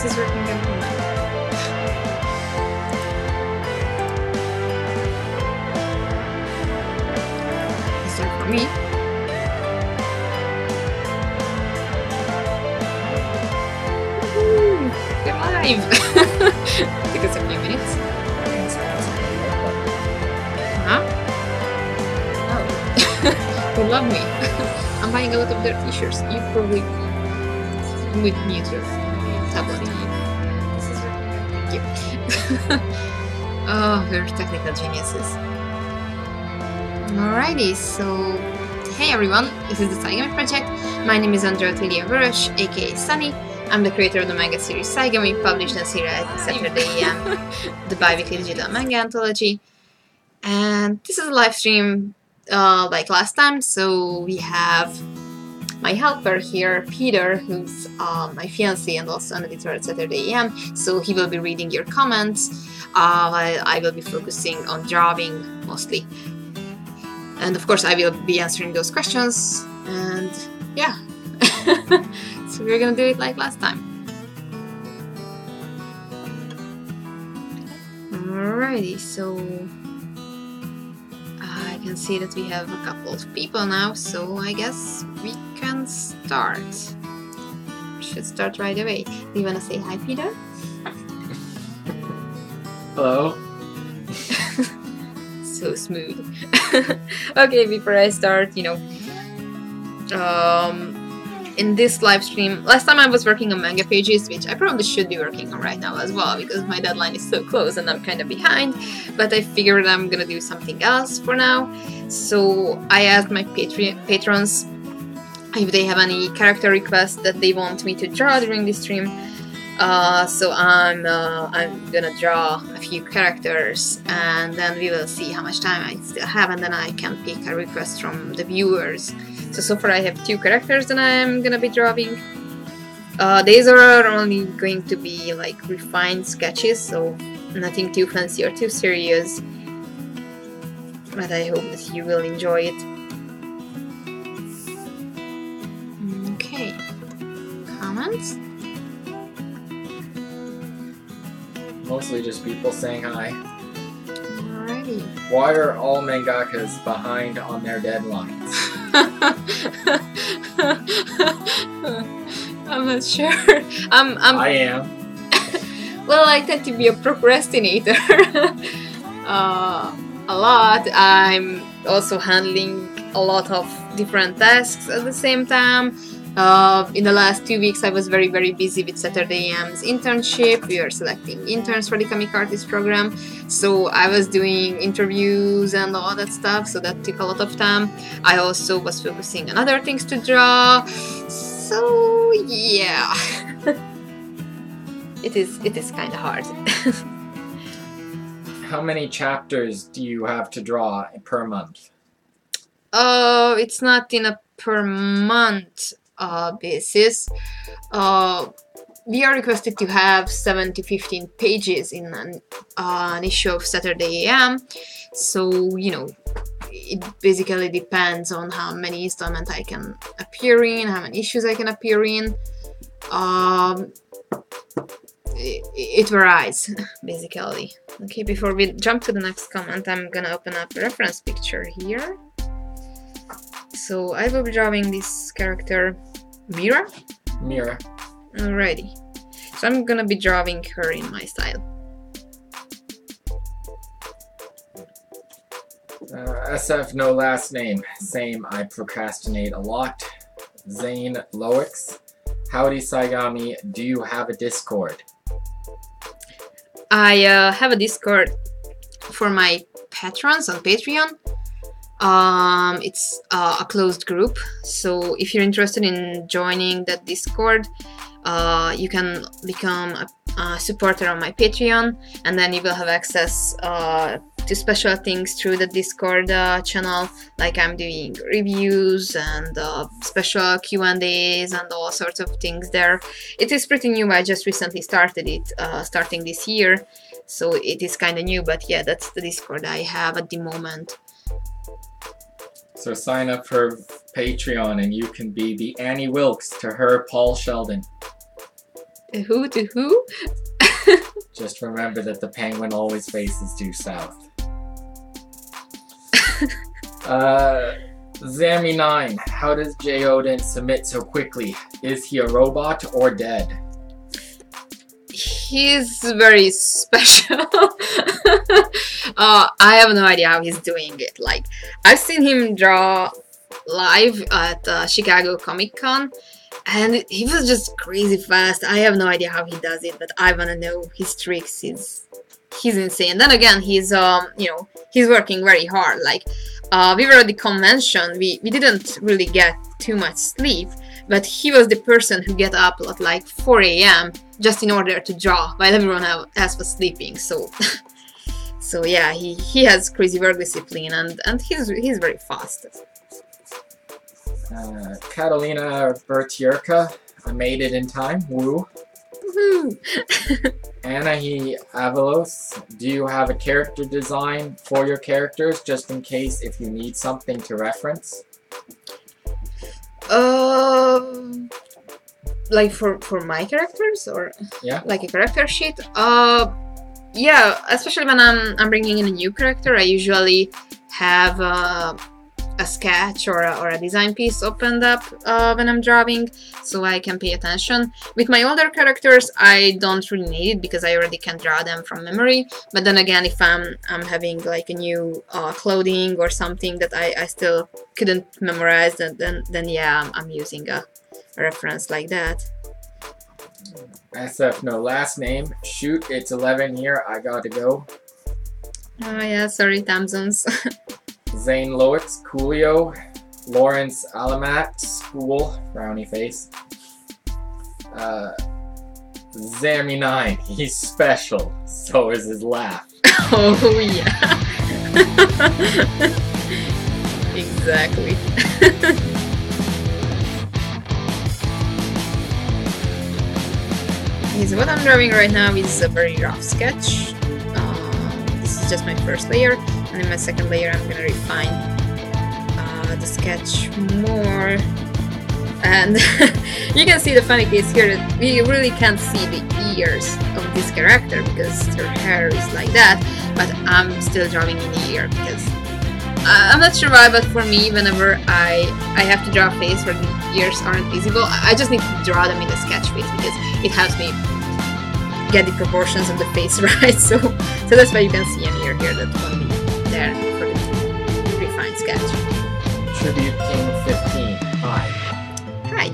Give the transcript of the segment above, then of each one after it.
is working at home. Is there for me? Woohoo! We're live! Took us a few minutes. Huh? Oh. You love me. I'm buying a lot of their t-shirts. You probably with me too. Tablet. Thank you. Oh, we're technical geniuses. Alrighty, so hey everyone, this is the Saigami Project. My name is Andrea Verush, aka Sunny. I'm the creator of the manga series Saigami, published on Saturday AM, the bi-weekly digital manga anthology. And this is a live stream like last time, so we have my helper here, Peter, who's my fiancé and also an editor at Saturday AM, so he will be reading your comments while I will be focusing on drawing mostly. And of course I will be answering those questions, and yeah. So we're gonna do it like last time. Alrighty, so I can see that we have a couple of people now, so I guess we can start. We should start right away. Do you wanna say hi, Peter? Hello. So smooth. Okay, before I start, you know, in this live stream, last time I was working on manga pages, which I probably should be working on right now as well, because my deadline is so close and I'm kind of behind, but I figured I'm gonna do something else for now. So I asked my patrons if they have any character requests that they want me to draw during this stream. So I'm gonna draw a few characters, and then we will see how much time I still have, and then I can pick a request from the viewers. So far I have 2 characters that I'm gonna be drawing. These are only going to be like refined sketches, so nothing too fancy or too serious, but I hope that you will enjoy it. Okay, comments? Mostly just people saying hi. Alrighty. Why are all mangakas behind on their deadlines? I'm not sure. I am. Well, I tend to be a procrastinator. A lot. I'm also handling a lot of different tasks at the same time. In the last 2 weeks I was very busy with Saturday AM's internship. We are selecting interns for the Comic Artist program, so I was doing interviews and all that stuff, so that took a lot of time. I also was focusing on other things to draw, so yeah. It is kind of hard. How many chapters do you have to draw per month? It's not in a per month basis. We are requested to have 7 to 15 pages in an issue of Saturday AM, so you know, it basically depends on how many installments I can appear in, how many issues I can appear in. It varies basically. Okay, before we jump to the next comment, I'm gonna open up a reference picture here. So I will be drawing this character, Mira? Mira. Alrighty. So I'm gonna be drawing her in my style. SF no last name. Same, I procrastinate a lot. Zane Loix. Howdy Saigami, do you have a Discord? I have a Discord for my patrons on Patreon. It's a closed group, so if you're interested in joining that Discord, you can become a supporter on my Patreon, and then you will have access to special things through the Discord channel, like I'm doing reviews and special Q&As and all sorts of things there. It is pretty new, I just recently started it, starting this year, so it is kind of new, but yeah, that's the Discord I have at the moment. So sign up for Patreon and you can be the Annie Wilkes to her Paul Sheldon. Who to who? Just remember that the penguin always faces due south. Zami9, how does J. Odin submit so quickly? Is he a robot or dead? He's very special. I have no idea how he's doing it. Like, I've seen him draw live at Chicago Comic Con, and he was just crazy fast. I have no idea how he does it, but I wanna know his tricks. He's insane. Then again, he's he's working very hard. Like, we were at the convention. We didn't really get too much sleep, but he was the person who get up at like 4 a.m. just in order to draw while everyone else was sleeping. So, so yeah, he has crazy work discipline, and he's very fast. Catalina Bertierka, I made it in time. Woo. Woohoo! Anahi Avalos, do you have a character design for your characters just in case if you need something to reference? Like for my characters, or yeah, like a character sheet? Yeah, especially when I'm bringing in a new character, I usually have a sketch or a design piece opened up when I'm drawing, so I can pay attention. With my older characters, I don't really need it because I already can draw them from memory. But then again, if I'm having like a new clothing or something that I still couldn't memorize, then yeah, I'm using a reference like that. SF, no last name. Shoot, it's 11 here. I gotta go. Oh yeah, sorry, time zones. Zane Loix, Coolio, Lawrence Alamat, School, frowny face. Zami9, he's special, so is his laugh. Oh yeah. Exactly. What I'm drawing right now is a very rough sketch. This is just my first layer, and in my second layer I'm gonna refine the sketch more. And you can see the funny case here that we really can't see the ears of this character because her hair is like that, but I'm still drawing in the ear because I'm not sure why, but for me, whenever I have to draw a face where the ears aren't visible, I just need to draw them in the sketch phase because it helps me get the proportions of the face right. So that's why you can see an ear here that won't be there for the refined sketch. Tribute King 15. Hi. Hi.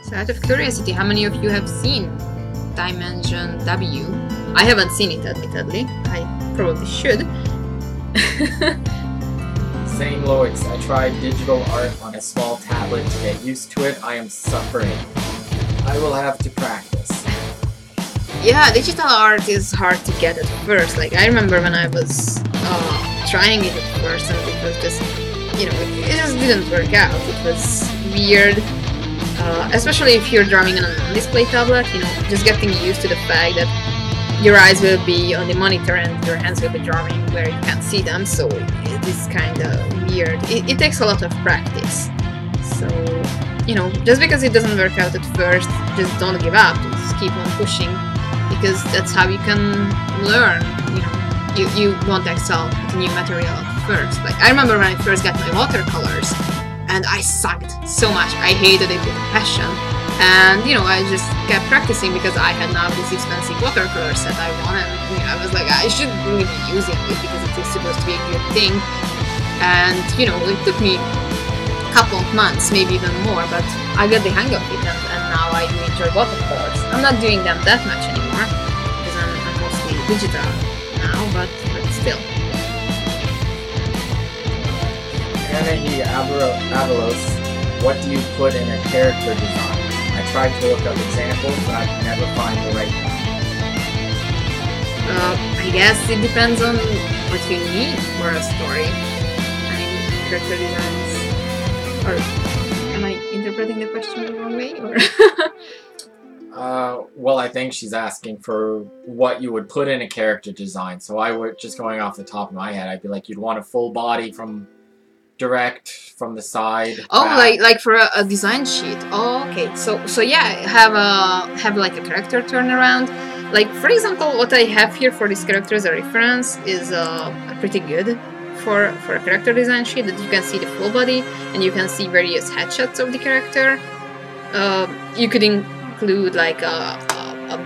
So out of curiosity, how many of you have seen Dimension W? I haven't seen it, admittedly. I probably should. Zane Loix, I tried digital art on a small tablet to get used to it. I am suffering. I will have to practice. Yeah, digital art is hard to get at first. Like, I remember when I was trying it at first, and it was just, it just didn't work out. It was weird. Especially if you're drawing on a display tablet, just getting used to the fact that your eyes will be on the monitor and your hands will be drawing where you can't see them, so it is kind of weird. It takes a lot of practice. So, just because it doesn't work out at first, just don't give up, just keep on pushing, because that's how you can learn. You won't excel at new material at first. Like, I remember when I first got my watercolors, and I sucked so much. I hated it with a passion. And, I just kept practicing because I had now this expensive watercolor set I won, and I was like, I should really be using it because it is supposed to be a good thing. And, it took me a couple of months, maybe even more, but I got the hang of it, and now I do enjoy watercolors. I'm not doing them that much anymore because I'm mostly digital now, but still. Anahi Avalos, what do you put in a character design? I tried to look up examples, but I can never find the right one. I guess it depends on what you need for a story. I mean, character designs. Or am I interpreting the question the wrong way? Or Well, I think she's asking for what you would put in a character design. So I would, just going off the top of my head, I'd be like, you'd want a full body from direct, from the side. Oh, back. like for a design sheet. Oh, okay. So yeah, have like a character turnaround. Like for example, what I have here for this character as a reference is pretty good for a character design sheet, that you can see the full body and you can see various headshots of the character. You could include like a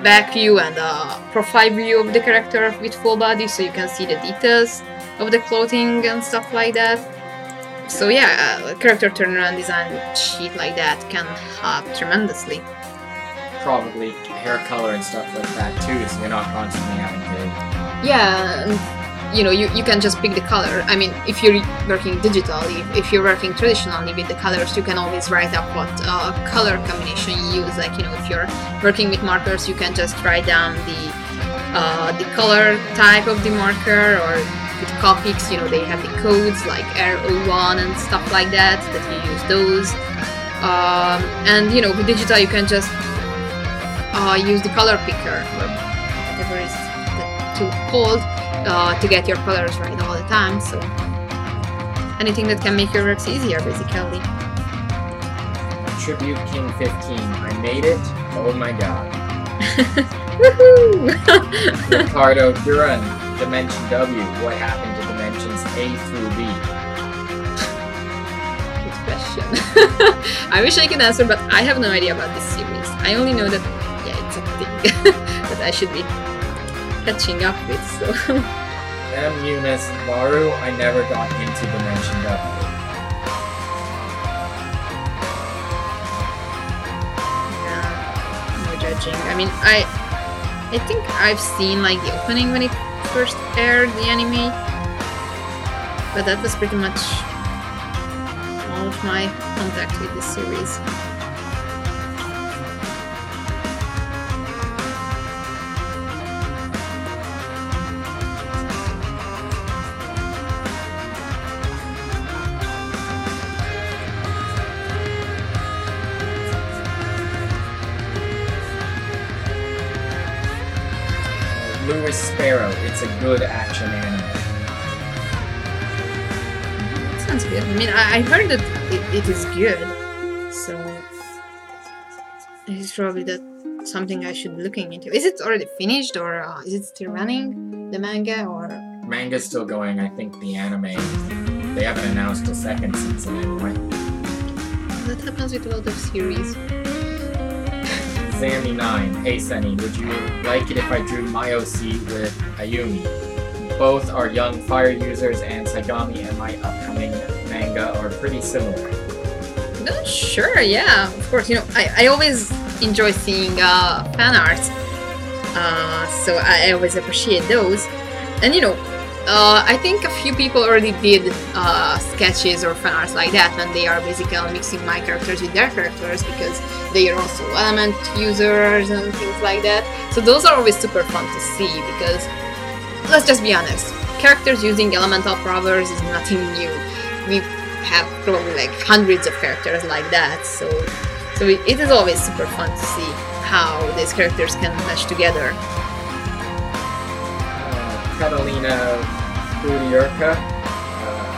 back view and a profile view of the character with full body, so you can see the details of the clothing and stuff like that. So yeah, a character turnaround design sheet like that can help tremendously. Probably hair color and stuff like that too, so you're not constantly having to... Yeah, and you know, you can just pick the color. I mean, if you're working digitally, if you're working traditionally with the colors, you can always write up what color combination you use. Like, you know, if you're working with markers, you can just write down the color type of the marker, or with Copics, you know, they have the codes like R01 and stuff like that you use those. And you know, with digital, you can just use the color picker, or whatever is the tool called, to get your colors right all the time. So anything that can make your works easier, basically. Tribute King 15. I made it. Oh my god. Woohoo! Ricardo Duran, Dimension W. What happened to dimensions A through B? Good question. I wish I could answer, but I have no idea about this series. I only know that, yeah, it's a thing that I should be catching up with, so... M. Eunice Maru, I never got into Dimension W. Yeah, no judging. I mean, I think I've seen like the opening when it first aired, the anime, but that was pretty much all of my contact with this series. Louis Sparrow, it's a good action anime. That sounds good. I mean, I heard that it is good, so it's probably something I should be looking into. Is it already finished, or is it still running, the manga, or...? Manga's still going. I think the anime, they haven't announced a second season anyway. That happens with a lot of series. Sammy9, hey Sunny, would you like it if I drew my OC with Ayumi? Both are young fire users, and Saigami and my upcoming manga are pretty similar. No, sure, yeah, of course. You know, I always enjoy seeing fan art, so I always appreciate those. And you know, I think a few people already did sketches or fan arts like that, when they are basically mixing my characters with their characters, because they are also element users and things like that. So those are always super fun to see, because let's just be honest, characters using elemental powers is nothing new. We have probably like hundreds of characters like that, so it is always super fun to see how these characters can mesh together. Catalina Budiurka,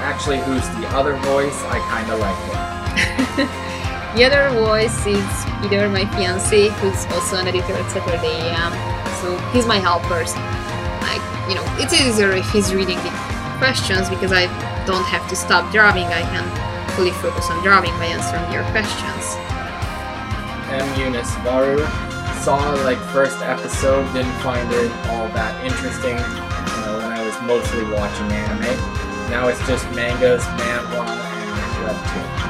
actually, who's the other voice? I kinda like it. The other voice is Peter, my fiancé, who's also an editor at Saturday AM, so he's my helper. Like, you know, it's easier if he's reading the questions, because I don't have to stop drawing. I can fully focus on drawing by answering your questions. M. Eunice Varu, saw like first episode, didn't find it all that interesting when I was mostly watching anime. Now it's just mangas, manhwa, and webtoons.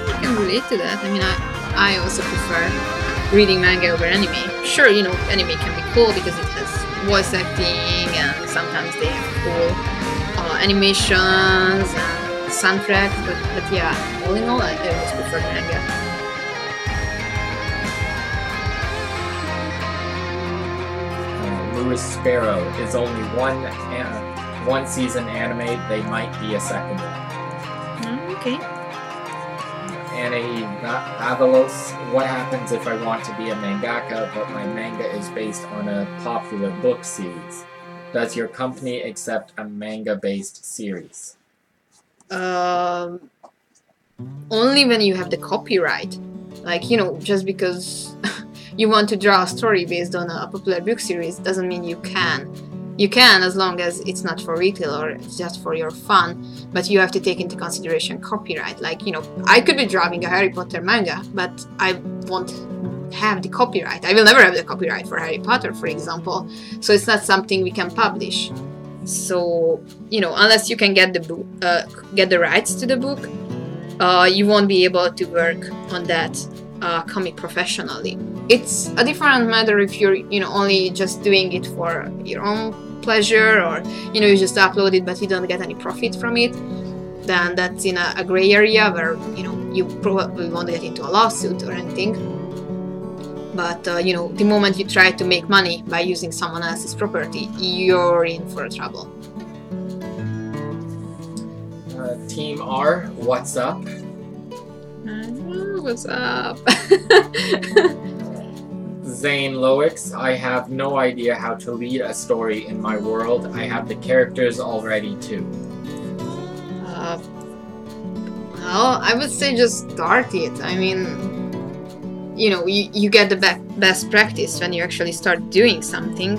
I can relate to that. I mean, I also prefer reading manga over anime. Sure, you know, anime can be cool because it has voice acting, and sometimes they have cool animations and soundtracks, but yeah, all in all, I always prefer manga. Louis Sparrow is only one season anime. They might be a second one. Okay. Avalos. What happens if I want to be a mangaka, but my manga is based on a popular book series? Does your company accept a manga-based series? Only when you have the copyright. Like, you know, just because you want to draw a story based on a popular book series doesn't mean you can. You can, as long as it's not for retail or it's just for your fun, but you have to take into consideration copyright. Like, you know, I could be drawing a Harry Potter manga, but I won't have the copyright. I will never have the copyright for Harry Potter, for example, so it's not something we can publish. So, you know, unless you can get the book, get the rights to the book, you won't be able to work on that comic professionally. It's a different matter if you're, you know, only just doing it for your own pleasure, or, you know, you just upload it but you don't get any profit from it. Then that's in a gray area where, you know, you probably won't get into a lawsuit or anything. But, you know, the moment you try to make money by using someone else's property, you're in for trouble. Team R, what's up? What's up? Zane Loix, I have no idea how to lead a story in my world. I have the characters already too. Well, I would say just start it. I mean, you know, you get the best practice when you actually start doing something.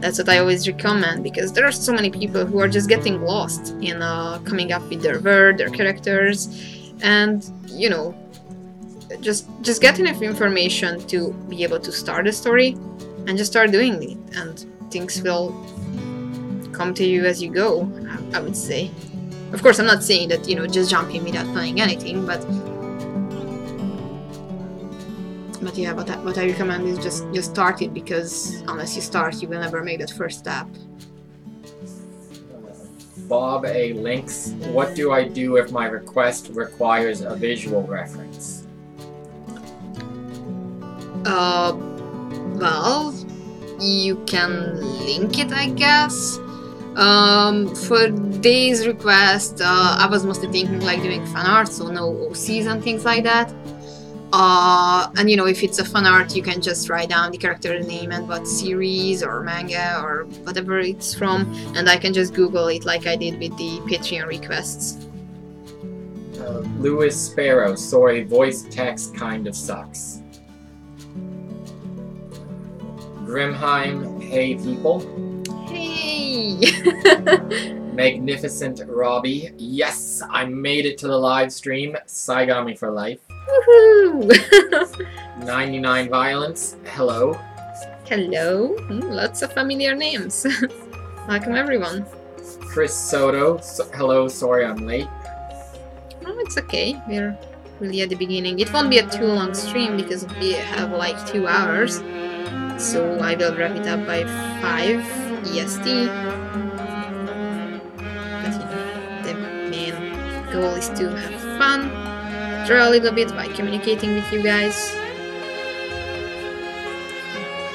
That's what I always recommend, because there are so many people who are just getting lost in coming up with their word, their characters, and, you know, just get enough information to be able to start a story and just start doing it, and things will come to you as you go, I would say. Of course, I'm not saying that, you know, just jump in without planning anything, but yeah, what I recommend is just start it, because unless you start, you will never make that first step. Bob A. Links, what do I do if my request requires a visual reference? Well, you can link it, I guess. For today's request, I was mostly thinking like doing fan art, so no OCs and things like that. And, you know, if it's a fan art, you can just write down the character name and what series or manga or whatever it's from, and I can just Google it like I did with the Patreon requests. Louis Sparrow, sorry, voice text kind of sucks. Grimheim, hey people. Hey! Magnificent Robbie, yes, I made it to the live stream. Saigami for life. Woohoo! 99 Violence, hello. Hello, lots of familiar names. Welcome everyone. Chris Soto, hello, sorry I'm late. Oh, it's okay, we're really at the beginning. It won't be a too long stream because we have like 2 hours. So I will wrap it up by 5 EST. But, you know, the main goal is to have fun, draw a little bit by communicating with you guys.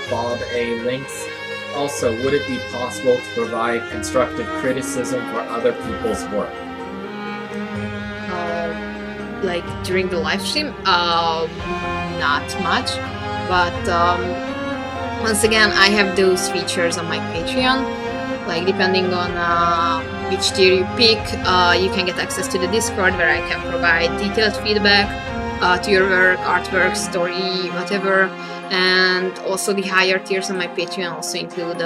Bob A. Links, also, would it be possible to provide constructive criticism for other people's work? Like during the live stream? Not much, but once again, I have those features on my Patreon. Like, depending on which tier you pick, you can get access to the Discord, where I can provide detailed feedback to your work, artwork, story, whatever. And also the higher tiers on my Patreon also include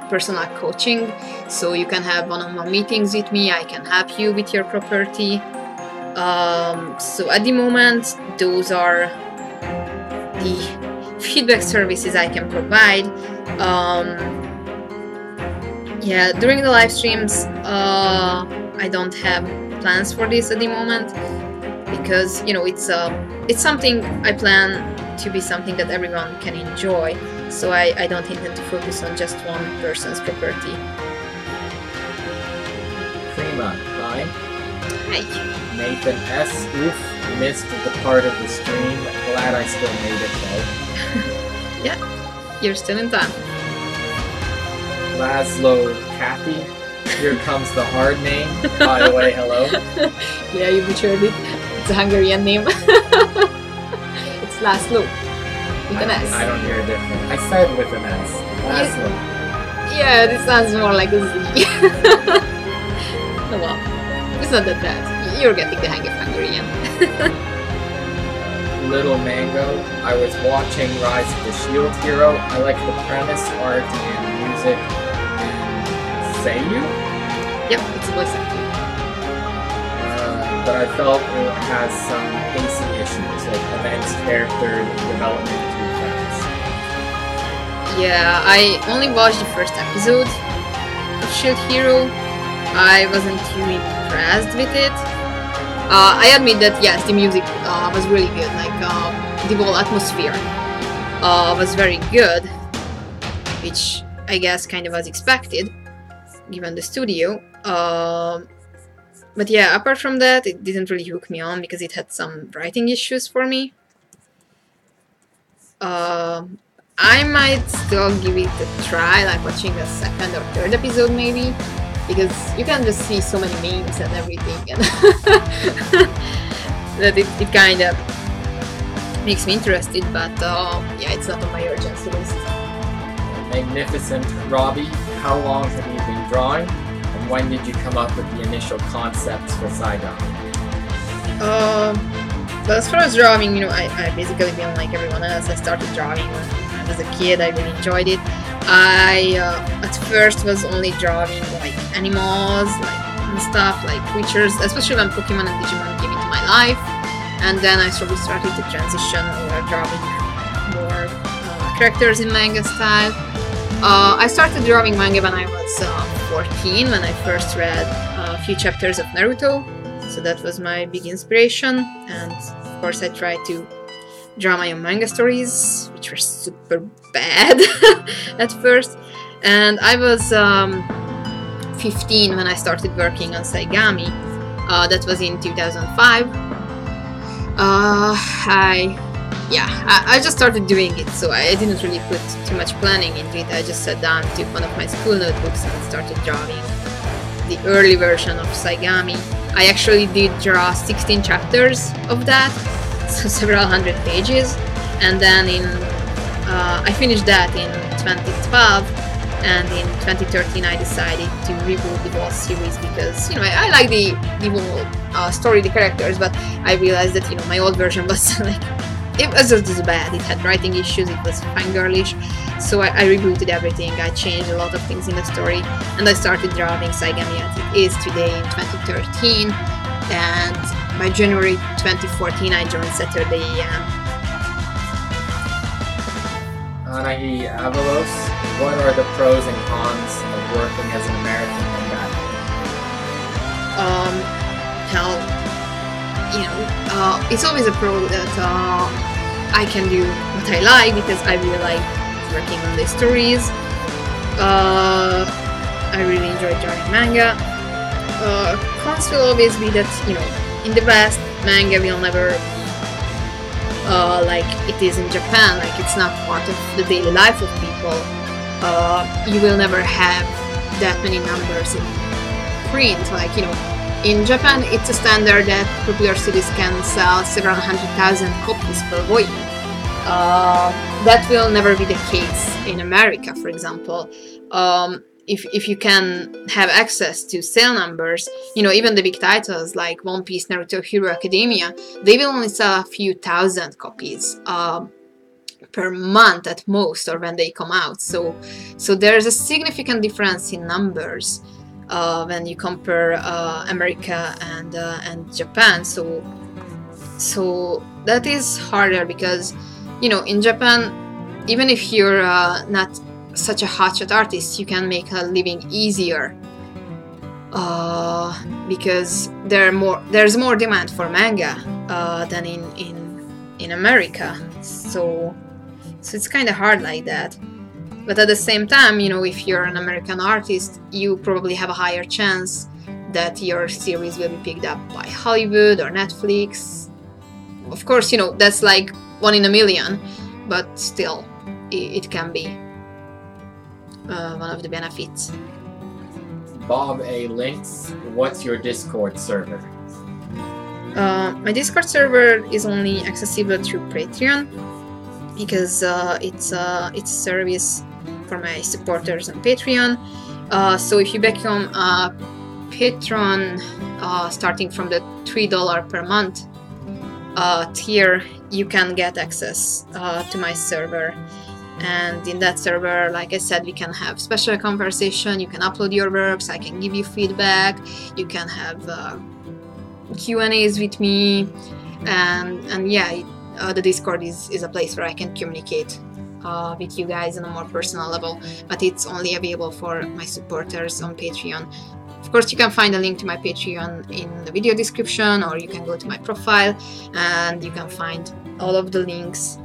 personal coaching, so you can have one-on-one meetings with me. I can help you with your property. So at the moment, those are the feedback services I can provide. Yeah, during the live streams, I don't have plans for this at the moment, because, you know, it's something I plan to be something that everyone can enjoy, so I don't intend to focus on just one person's property. Prima, hi. Hi. Nathan S. Oof, missed the part of the stream. Glad I still made it though. Yeah, you're still in time. Laszlo Kathy, here comes the hard name. By the way, hello. Yeah, you butchered it. It's a Hungarian name. It's Laszlo with an S. I don't hear a difference. I said with an S. Laszlo. Yeah, this sounds more like a Z. Oh well, it's not that bad. You're getting the hang of Hungarian. Little Mango. I was watching Rise of the Shield Hero. I like the premise, art, and music. And Seiyu? Yep, it's a voice actor. But I felt it has some pacing issues, like events, character development too fast. Yeah, I only watched the first episode of Shield Hero. I wasn't too impressed with it. I admit that yes, the music was really good. Like the whole atmosphere was very good, which I guess kind of was expected, given the studio. But yeah, apart from that, it didn't really hook me on because it had some writing issues for me. I might still give it a try, like watching the second or third episode maybe, because you can just see so many memes and everything, and that it kind of makes me interested, but yeah, it's not on my urgency list. Magnificent Robbie, how long have you been drawing, and when did you come up with the initial concepts for Saigon? But as far as drawing, I basically been like everyone else. I started drawing when I was a kid. I really enjoyed it. I at first was only drawing like animals, and stuff, like creatures, especially when Pokemon and Digimon came into my life. And then I slowly started to transition over drawing more characters in manga style. I started drawing manga when I was 14, when I first read a few chapters of Naruto. So that was my big inspiration, and of course I tried to draw my own manga stories, which were super bad at first. And I was 15 when I started working on Saigami. That was in 2005. I just started doing it, so I didn't really put too much planning into it. I just sat down, took one of my school notebooks and started drawing the early version of Saigami. I actually did draw 16 chapters of that, so several hundred pages, and then I finished that in 2012, and in 2013 I decided to reboot the whole series because I like the whole story, the characters, but I realized that my old version was like, it was just bad. It had writing issues, it was fangirlish, so I rebooted everything. I changed a lot of things in the story, and I started drawing Saigami as it is today in 2013, and by January 2014 I joined Saturday AM. Anahi Avalos, what are the pros and cons of working as an American mangaka? It's always a pro that I can do what I like because I really like working on the stories. I really enjoy drawing manga. Cons will always be that, in the West, manga will never be like it is in Japan, like it's not part of the daily life of people. You will never have that many numbers in print, like, in Japan, it's a standard that popular cities can sell several 100,000 copies per volume. That will never be the case in America, for example. If you can have access to sale numbers, even the big titles like One Piece, Naruto, Hero Academia, they will only sell a few thousand copies per month at most, or when they come out. So there's a significant difference in numbers when you compare America and Japan. So that is harder because in Japan, even if you're not such a hotshot artist, you can make a living easier because there's more demand for manga than in America. So it's kind of hard like that. But at the same time, if you're an American artist, you probably have a higher chance that your series will be picked up by Hollywood or Netflix. Of course, that's like 1 in a million, but still, it can be one of the benefits. Bob A. Links, what's your Discord server? My Discord server is only accessible through Patreon because it's a service for my supporters on Patreon. So if you become a patron starting from the $3 per month tier, you can get access to my server. And in that server, like I said, we can have special conversation, you can upload your works, I can give you feedback, you can have Q&As with me, and yeah, the Discord is a place where I can communicate with you guys on a more personal level, but it's only available for my supporters on Patreon. Of course, you can find a link to my Patreon in the video description, or you can go to my profile and you can find all of the links.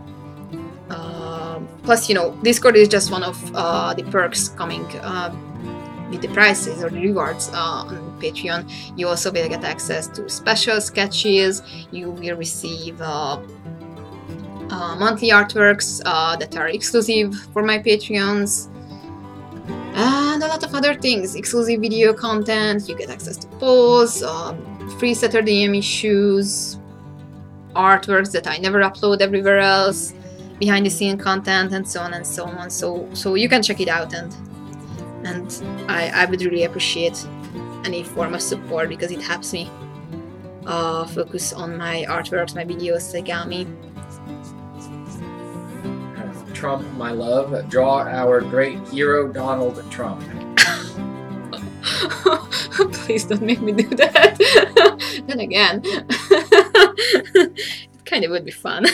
Plus, you know, Discord is just one of the perks coming with the prices or the rewards on Patreon. You also will get access to special sketches, you will receive monthly artworks that are exclusive for my Patreons, and a lot of other things, exclusive video content, you get access to polls, free Saturday issues, artworks that I never upload everywhere else, behind the scene content, and so on and so on. So you can check it out, and I would really appreciate any form of support because it helps me focus on my artworks, my videos, origami. Trump, my love, draw our great hero Donald Trump. Please don't make me do that. Then again, it kind of would be fun.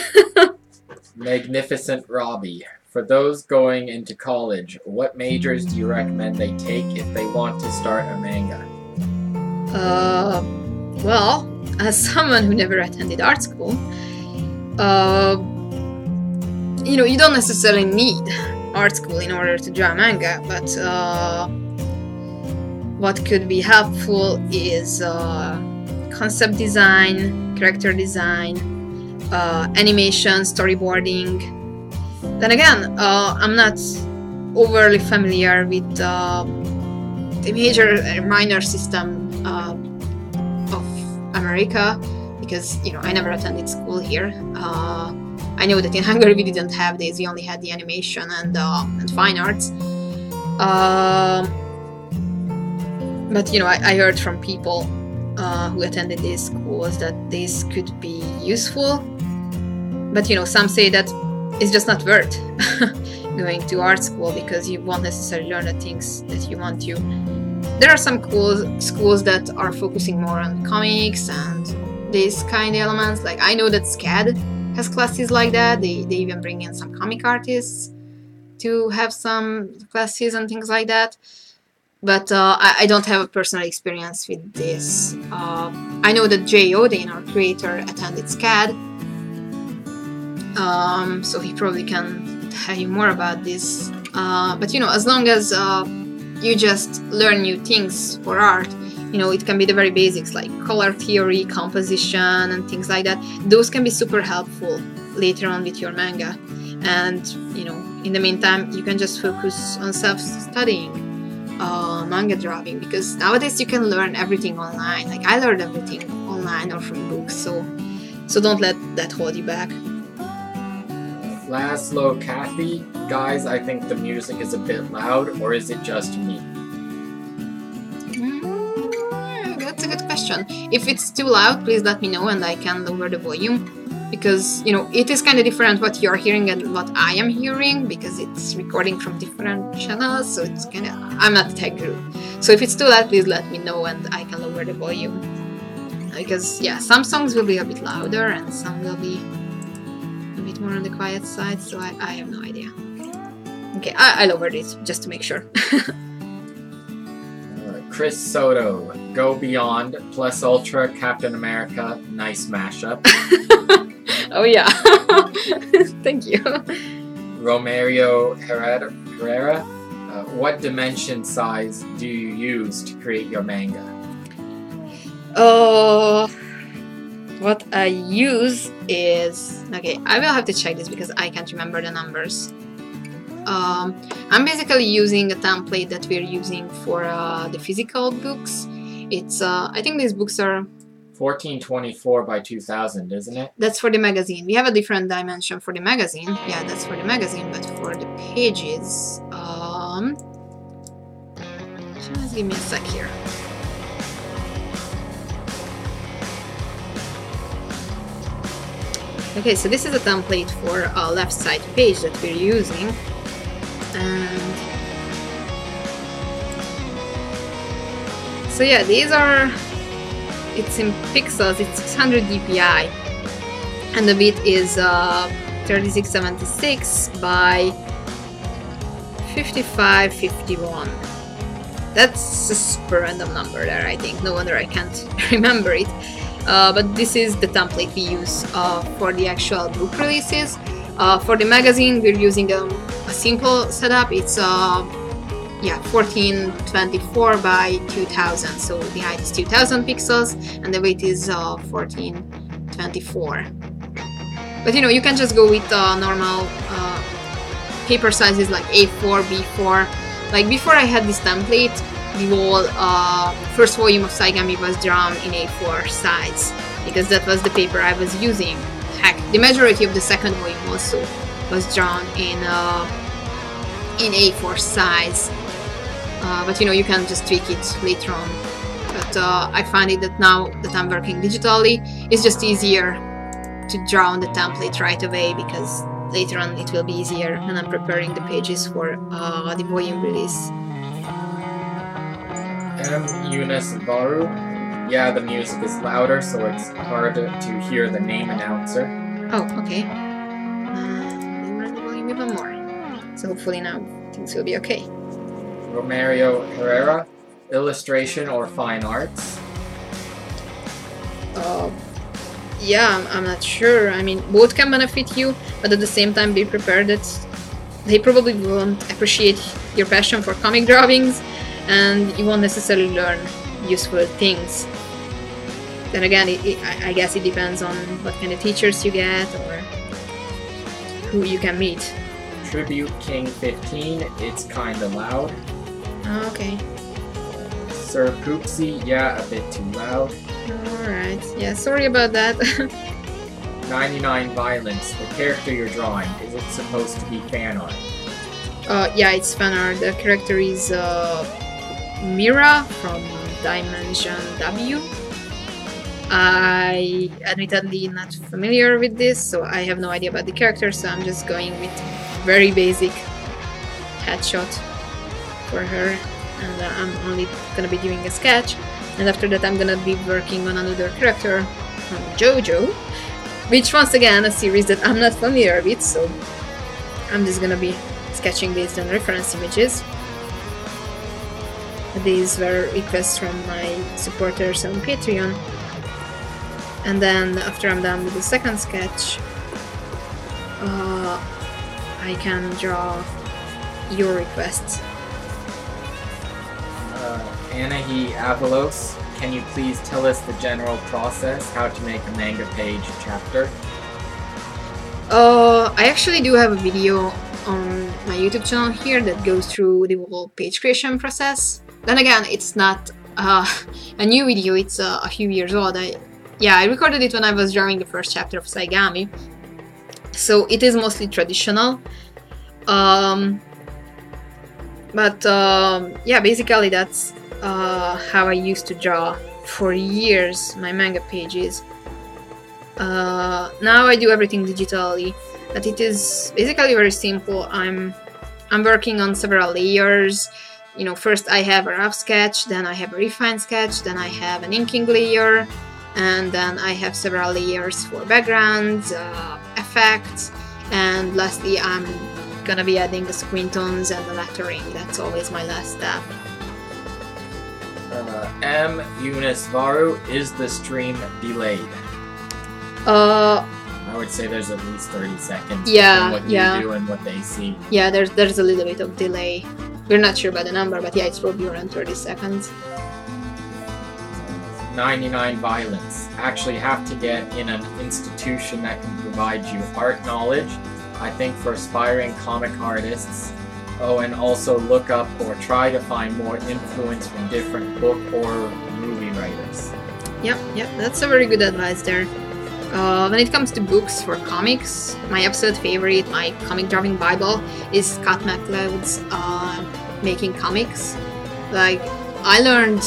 Magnificent Robbie. For those going into college, what majors do you recommend they take if they want to start a manga? Well, as someone who never attended art school, you know, you don't necessarily need art school in order to draw manga, but what could be helpful is concept design, character design, animation, storyboarding. Then again, I'm not overly familiar with the major and minor system of America because, you know, I never attended school here. I know that in Hungary we didn't have this, we only had the animation and fine arts. But, you know, I heard from people who attended these schools that this could be useful. But, you know, some say that it's just not worth going to art school because you won't necessarily learn the things that you want to. There are some schools that are focusing more on comics and these kind of elements. Like, I know that SCAD has classes like that. They even bring in some comic artists to have some classes and things like that. But I don't have a personal experience with this. I know that Jay Oden, our creator, attended SCAD. So he probably can tell you more about this. But, you know, as long as you just learn new things for art, you know, it can be the very basics like color theory, composition, and things like that. Those can be super helpful later on with your manga. And, you know, in the meantime, you can just focus on self-studying manga drawing, because nowadays you can learn everything online. Like, I learned everything online or from books, so don't let that hold you back. Laszlo Kathy, guys, I think the music is a bit loud, or is it just me? That's a good question. If it's too loud, please let me know and I can lower the volume, because, you know, it is kind of different what you're hearing and what I am hearing, because it's recording from different channels, so it's kind of, I'm not the tech guru. So if it's too loud, please let me know and I can lower the volume. Because, yeah, some songs will be a bit louder and some will be a bit more on the quiet side, so I have no idea. Okay, I lowered it just to make sure. Chris Soto, Go Beyond, Plus Ultra, Captain America, nice mashup. Oh yeah, thank you. Romario Herrera, what dimension size do you use to create your manga? What I use is, okay, I will have to check this because I can't remember the numbers. I'm basically using a template that we're using for the physical books. It's I think these books are 1424 by 2000, isn't it? That's for the magazine. We have a different dimension for the magazine. Yeah, that's for the magazine, but for the pages, just give me a sec here. Okay, so this is a template for a left side page that we're using, and so yeah, these are, it's in pixels, it's 600 dpi, and the width is 3676 by 5551. That's a super random number there, I think. No wonder I can't remember it. But this is the template we use for the actual book releases. For the magazine, we're using a simple setup. It's 1424 by 2000. So the height is 2000 pixels and the weight is 1424. But you know, you can just go with normal paper sizes like A4, B4. Like before I had this template, the whole first volume of Saigami was drawn in A4 size, because that was the paper I was using. Heck, the majority of the second volume also was drawn in A4 size. But you know, you can just tweak it later on. But I find it that now that I'm working digitally, it's just easier to draw on the template right away, because later on it will be easier when I'm preparing the pages for the volume release. Eunice Varu. Yeah, the music is louder, so it's harder to hear the name announcer. Oh, okay. Lower the volume even more. So hopefully now things will be okay. Romario Herrera. Illustration or fine arts? Yeah, I'm not sure. I mean, both can benefit you, but at the same time be prepared that they probably won't appreciate your passion for comic drawings, and you won't necessarily learn useful things. Then again, I guess it depends on what kind of teachers you get or who you can meet. Tribute King 15, it's kinda loud. Oh, okay. Sir Poopsie, yeah, a bit too loud. Alright, yeah, sorry about that. 99 Violence, the character you're drawing, is it supposed to be fan art? Yeah, it's fan art. The character is Mira from Dimension W. I admittedly not familiar with this, so I have no idea about the character, so I'm just going with very basic headshot for her, and I'm only gonna be doing a sketch, and after that I'm gonna be working on another character from JoJo, which once again a series that I'm not familiar with, so I'm just gonna be sketching based on reference images. These were requests from my supporters on Patreon. And then after I'm done with the second sketch, I can draw your requests. Anahi Avalos, can you please tell us the general process, how to make a manga page chapter? I actually do have a video on my YouTube channel here that goes through the whole page creation process. Then again, it's not a new video, it's a few years old. I recorded it when I was drawing the first chapter of Saigami, so it is mostly traditional. Yeah, basically that's how I used to draw for years my manga pages. Now I do everything digitally, but it is basically very simple. I'm working on several layers. You know, first I have a rough sketch, then I have a refined sketch, then I have an inking layer, and then I have several layers for backgrounds, effects, and lastly I'm gonna be adding the squint tones and the lettering. That's always my last step. M. Eunice Varu, is the stream delayed? I would say there's at least 30 seconds yeah, between what you do and what they see. Yeah, there's a little bit of delay. We're not sure about the number, but yeah, it's probably around 30 seconds. 99 Violence. Actually have to get in an institution that can provide you art knowledge, I think, for aspiring comic artists. Oh, and also look up or try to find more influence from different book or movie writers. Yep, that's a very good advice there. When it comes to books for comics, my absolute favorite, my comic drawing bible, is Scott McCloud's Making Comics. Like, I learned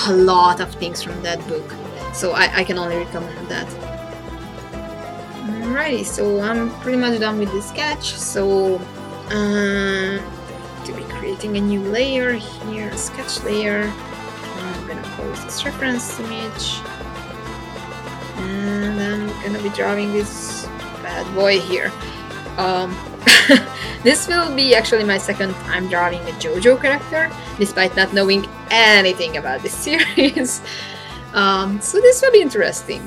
a lot of things from that book, so I can only recommend that. Alrighty, so I'm pretty much done with this sketch, so to be creating a new layer here, sketch layer. I'm gonna close this reference image, and I'm gonna be drawing this bad boy here. This will be actually my second time drawing a JoJo character, despite not knowing anything about this series. So this will be interesting.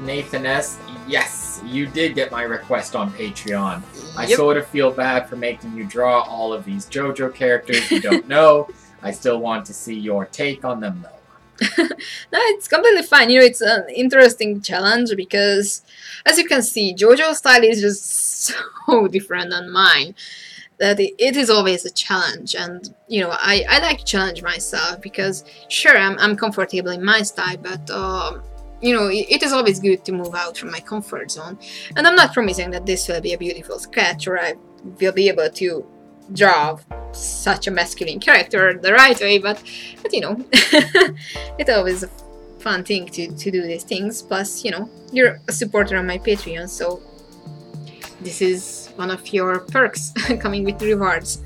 Nathan S., yes, you did get my request on Patreon. I Yep. sort of feel bad for making you draw all of these JoJo characters you don't know. I still want to see your take on them, though. No, it's completely fine. You know, it's an interesting challenge because, as you can see, JoJo's style is just so different than mine that it is always a challenge. And, you know, I like to challenge myself because, sure, I'm comfortable in my style, but, you know, it is always good to move out from my comfort zone. And I'm not promising that this will be a beautiful sketch or I will be able to draw such a masculine character the right way, but you know, it's always a fun thing to do these things. Plus, you know, you're a supporter on my Patreon, so this is one of your perks coming with rewards.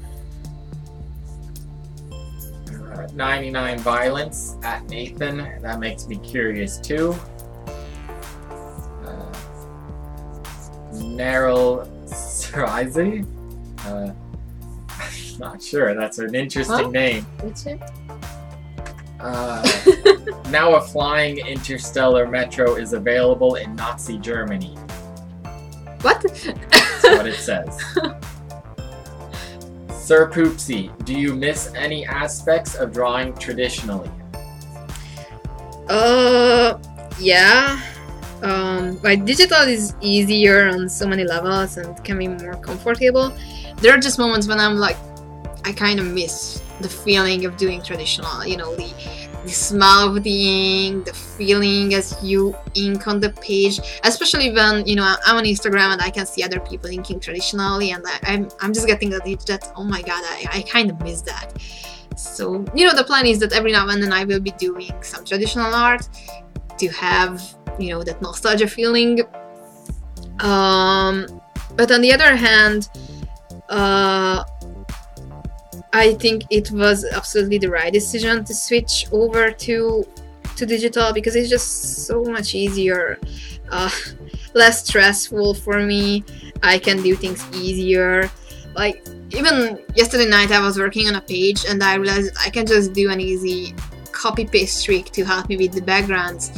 99 violence at Nathan. That makes me curious too. Narwhales. Not sure. That's an interesting name. What's it? Now a flying interstellar metro is available in Nazi Germany. What? That's what it says. Sir Poopsie, do you miss any aspects of drawing traditionally? Yeah. Like, digital is easier on so many levels and can be more comfortable. There are just moments when I'm like, I kind of miss the feeling of doing traditional, you know, the smell of the ink, the feeling as you ink on the page, especially when, you know, I'm on Instagram and I can see other people inking traditionally, and I'm just getting that itch that, oh my god, I kind of miss that. So, you know, the plan is that every now and then I will be doing some traditional art to have, you know, that nostalgia feeling. But on the other hand, I think it was absolutely the right decision to switch over to digital because it's just so much easier, less stressful for me. I can do things easier. Like, even yesterday night I was working on a page and I realized I can just do an easy copy-paste trick to help me with the backgrounds.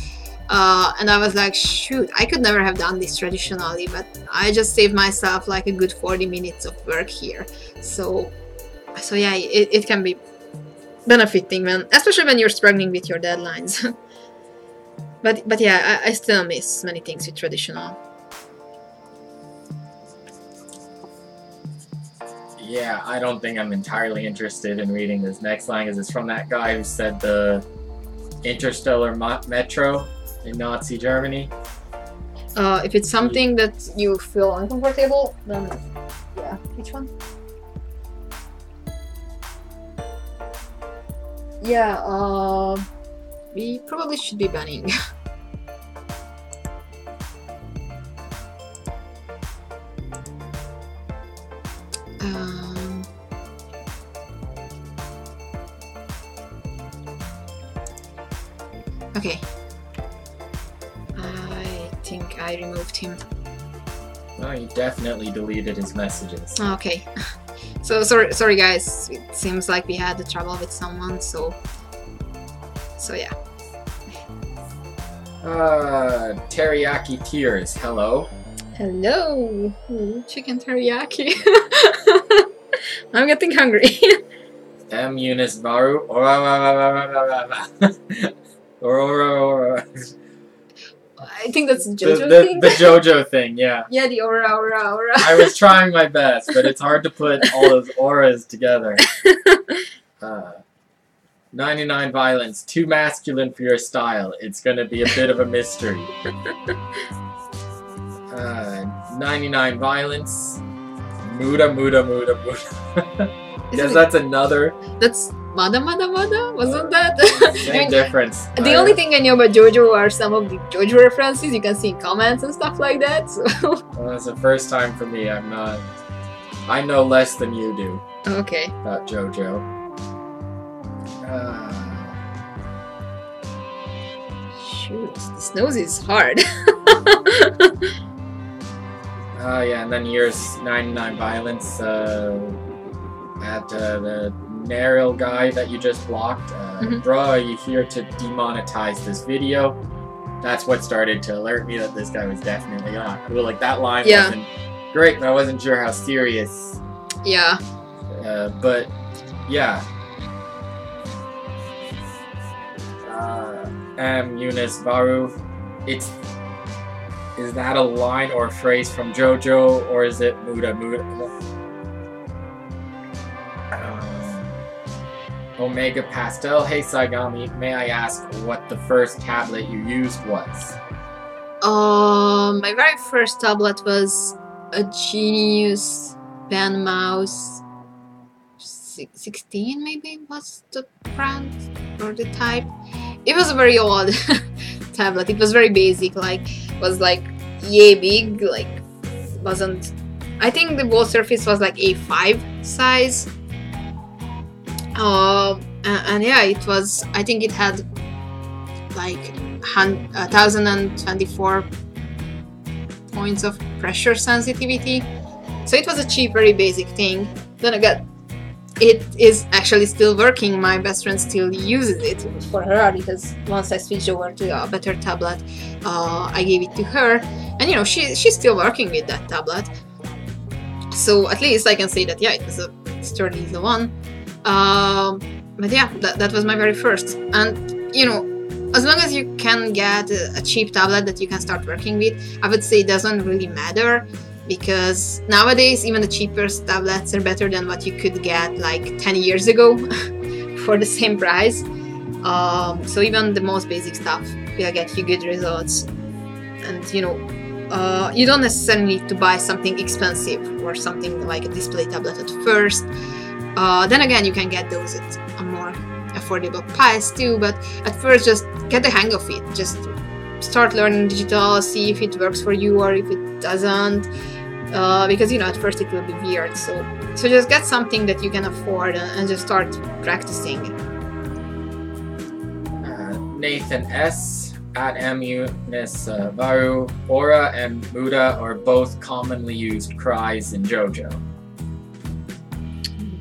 And I was like, shoot, I could never have done this traditionally, but I just saved myself like a good 40 minutes of work here. So yeah, it can be benefiting, especially when you're struggling with your deadlines. but yeah, I still miss many things with traditional. Yeah, I don't think I'm entirely interested in reading this next line, because it's from that guy who said the interstellar metro in Nazi Germany. If it's something that you feel uncomfortable, then yeah. Which one? Yeah, we probably should be banning. Okay. I think I removed him. Well, you definitely deleted his messages. Okay. So sorry guys, it seems like we had a trouble with someone, so yeah. Teriyaki Tears, hello. Hello! Ooh, chicken teriyaki. I'm getting hungry. M. Eunice Varu. I think that's the JoJo thing. The JoJo thing, yeah. Yeah, the aura. I was trying my best, but it's hard to put all those auras together. 99 violence, too masculine for your style. It's gonna be a bit of a mystery. 99 violence, Muda. Because that's another. That's Mada. Wasn't that? Same difference. The only thing I know about JoJo are some of the JoJo references you can see in comments and stuff like that. So. Well, it's the first time for me. I know less than you do. Okay. About JoJo. Shoot, this nose is hard. Yeah, and then here's 99 violence at the narwhale guy that you just blocked. Bro, are you here to demonetize this video? That's what started to alert me that this guy was definitely not cool. Like, that line wasn't great, but I wasn't sure how serious. Yeah. But, yeah. Eunice Varu, is that a line or a phrase from JoJo, or is it Muda? Omega Pastel, hey Saigami, may I ask what the first tablet you used was? My very first tablet was a Genius Pen Mouse 16, maybe was the brand or the type. It was a very old tablet. It was very basic, like was like yay big, like wasn't. I think the wall surface was like A5 size. And yeah, it was. I think it had like 1024 points of pressure sensitivity. So it was a cheap, very basic thing. Then again, it is actually still working. My best friend still uses it for her because once I switched over to a better tablet, I gave it to her, and you know she's still working with that tablet. So at least I can say that yeah, it was a sturdy one. But yeah, that was my very first. And you know, as long as you can get a cheap tablet that you can start working with, I would say it doesn't really matter. Because nowadays, even the cheapest tablets are better than what you could get like 10 years ago for the same price. So even the most basic stuff will get you good results. And you know, you don't necessarily need to buy something expensive or something like a display tablet at first. Then again, you can get those at a more affordable price too. But at first, just get the hang of it. Just start learning digital, see if it works for you or if it doesn't. Because you know at first it will be weird, so just get something that you can afford and just start practicing. Nathan S at Eunice Varu, Aura and Muda are both commonly used cries in JoJo.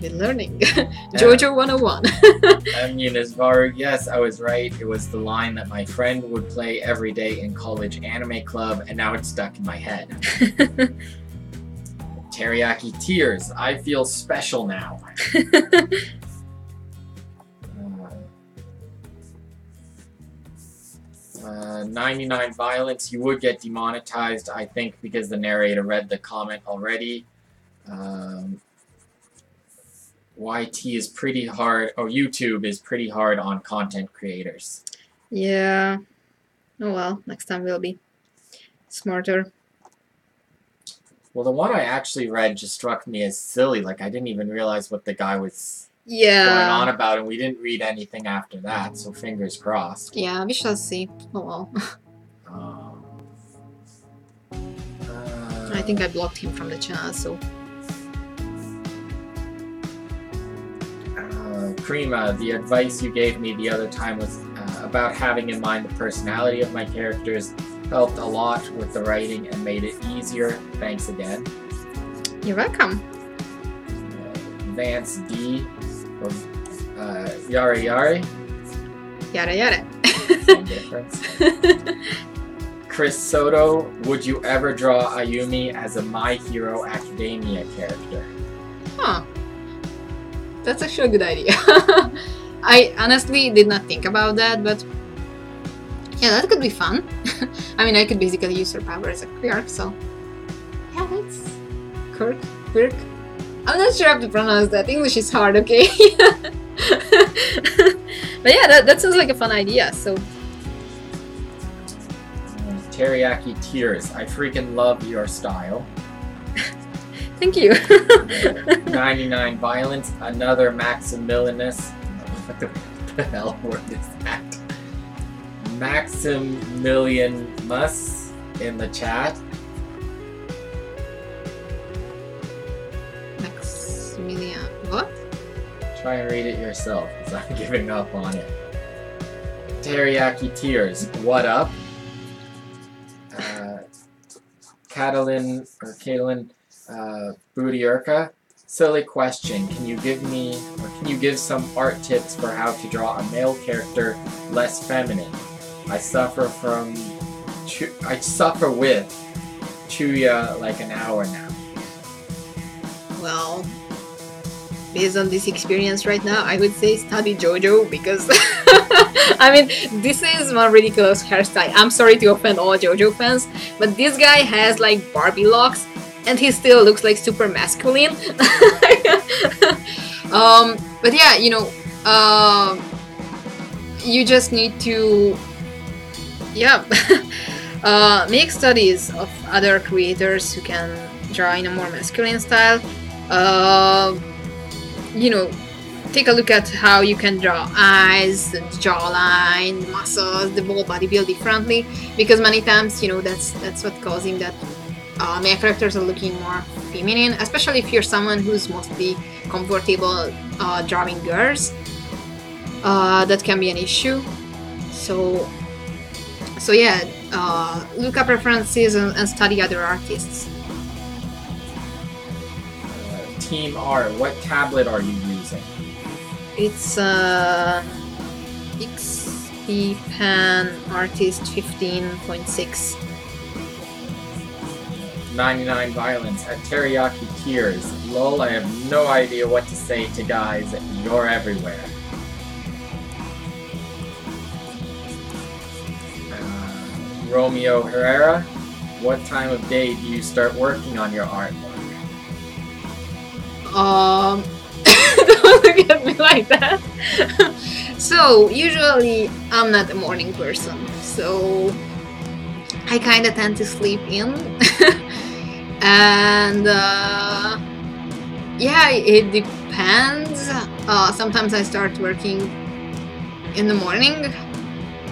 Been learning. JoJo 101. Eunice Varu, yes, I was right. It was the line that my friend would play every day in college anime club, and now it's stuck in my head. Teriyaki Tears, I feel special now. 99 violence, you would get demonetized, I think, because the narrator read the comment already. YT is pretty hard, or YouTube is pretty hard on content creators. Yeah. Oh well, next time we'll be smarter. Well, the one I actually read just struck me as silly. Like, I didn't even realize what the guy was going on about, and we didn't read anything after that, so fingers crossed. Yeah, we shall see. Oh well. I think I blocked him from the channel, so... Prima, the advice you gave me the other time was about having in mind the personality of my characters. Helped a lot with the writing and made it easier. Thanks again. You're welcome. Vance D. Or, Yare Yare. Yare Yare. Same difference. Chris Soto, would you ever draw Ayumi as a My Hero Academia character? Huh. That's actually a good idea. I honestly did not think about that, but yeah, that could be fun. I mean, I could basically use her power as a quirk, so yeah, that's quirk. I'm not sure how to pronounce that. English is hard, okay? But yeah, that sounds like a fun idea, so... Teriyaki Tears. I freaking love your style. Thank you. 99 Violence. Another Maximilianus. What the hell word is that? Maximilianus in the chat. Maximilian... what? Try and read it yourself, because I'm giving up on it. Teriyaki Tears. What up? Caitlin Budiurka. Silly question. Can you give some art tips for how to draw a male character less feminine? I suffer with Chuya like an hour now. Well, based on this experience right now, I would say study JoJo because I mean, this is one ridiculous hairstyle. I'm sorry to offend all JoJo fans, but this guy has like Barbie locks and he still looks like super masculine. But yeah, you know, you just need to, yeah, make studies of other creators who can draw in a more masculine style. You know, take a look at how you can draw eyes, the jawline, the muscles, the whole body build differently, because many times, you know, that's what's causing that male characters are looking more feminine, especially if you're someone who's mostly comfortable drawing girls. That can be an issue. So yeah, look up references and study other artists. Team R, what tablet are you using? It's XP Pen Artist 15.6. 99 Violence at Teriyaki Tears. Lol, I have no idea what to say to guys. You're everywhere. Romeo Herrera, what time of day do you start working on your artwork? Don't look at me like that. So usually I'm not a morning person, so I kind of tend to sleep in. And yeah, it depends. Sometimes I start working in the morning,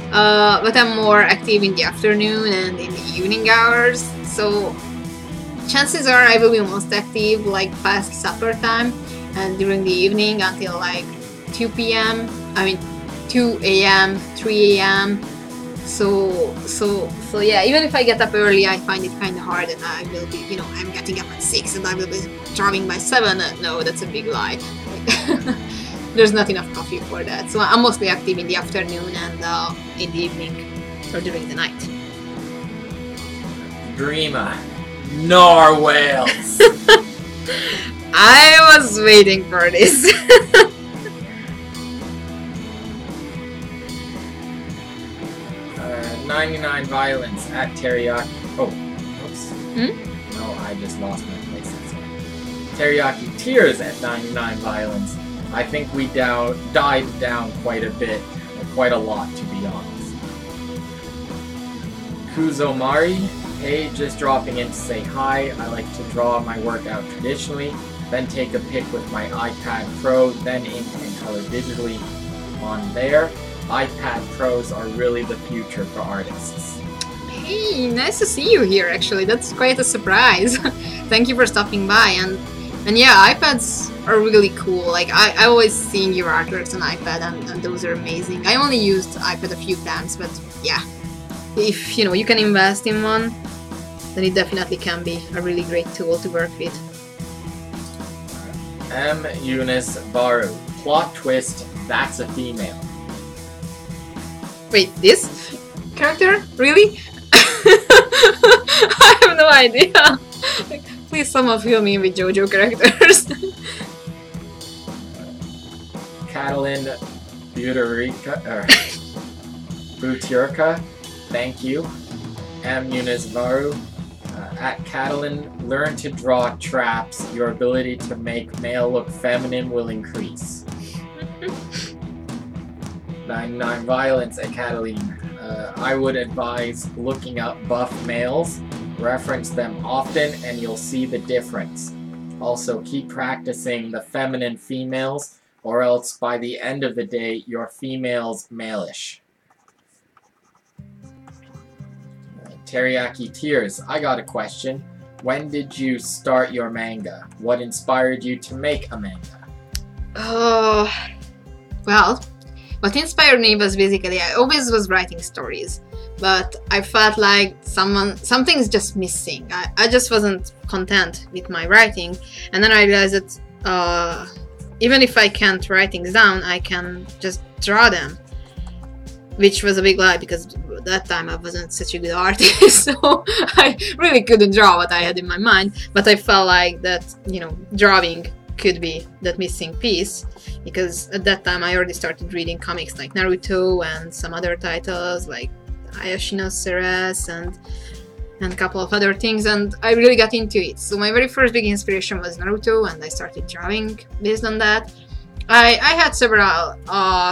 but I'm more active in the afternoon and in the evening hours, so chances are I will be most active like past supper time and during the evening until like 2 p.m. I mean 2 a.m., 3 a.m. So yeah, even if I get up early, I find it kind of hard and I will be, you know, I'm getting up at 6 and I will be drawing by 7. No, that's a big lie. There's not enough coffee for that. So I'm mostly active in the afternoon and in the evening or during the night. Dreamer. Narwhales! I was waiting for this. 99 Violence at Teriyaki. Oh, oops. No, I just lost my place. Teriyaki Tears at 99 Violence. I think we died down quite a bit, or quite a lot to be honest. Kuzomari, hey, just dropping in to say hi. I like to draw my work out traditionally, then take a pic with my iPad Pro, then ink and color digitally on there. iPad Pros are really the future for artists. Hey, nice to see you here actually. That's quite a surprise. Thank you for stopping by. And yeah, iPads are really cool. Like I always seen your artworks on iPad and those are amazing. I only used iPad a few times, but yeah, if you know you can invest in one, then it definitely can be a really great tool to work with. M. Eunice Baru. Plot twist, that's a female. Wait, this character? Really? I have no idea. Like, please someone fill me in with JoJo characters. Catalin Buturka, thank you. M. Eunice Baru. At Catalan, learn to draw traps. Your ability to make male look feminine will increase. 99 Violence at Catalan. I would advise looking up buff males. Reference them often and you'll see the difference. Also, keep practicing the feminine females, or else by the end of the day, your female's male-ish. Teriyaki Tears, I got a question. When did you start your manga? What inspired you to make a manga? Well, what inspired me was basically I always was writing stories, but I felt like something's just missing. I just wasn't content with my writing, and then I realized that even if I can't write things down, I can just draw them, which was a big lie because at that time I wasn't such a good artist, so I really couldn't draw what I had in my mind. But I felt like that, you know, drawing could be that missing piece, because at that time I already started reading comics like Naruto and some other titles like Ayashino Ceres and a couple of other things, and I really got into it. So my very first big inspiration was Naruto, and I started drawing based on that. I had several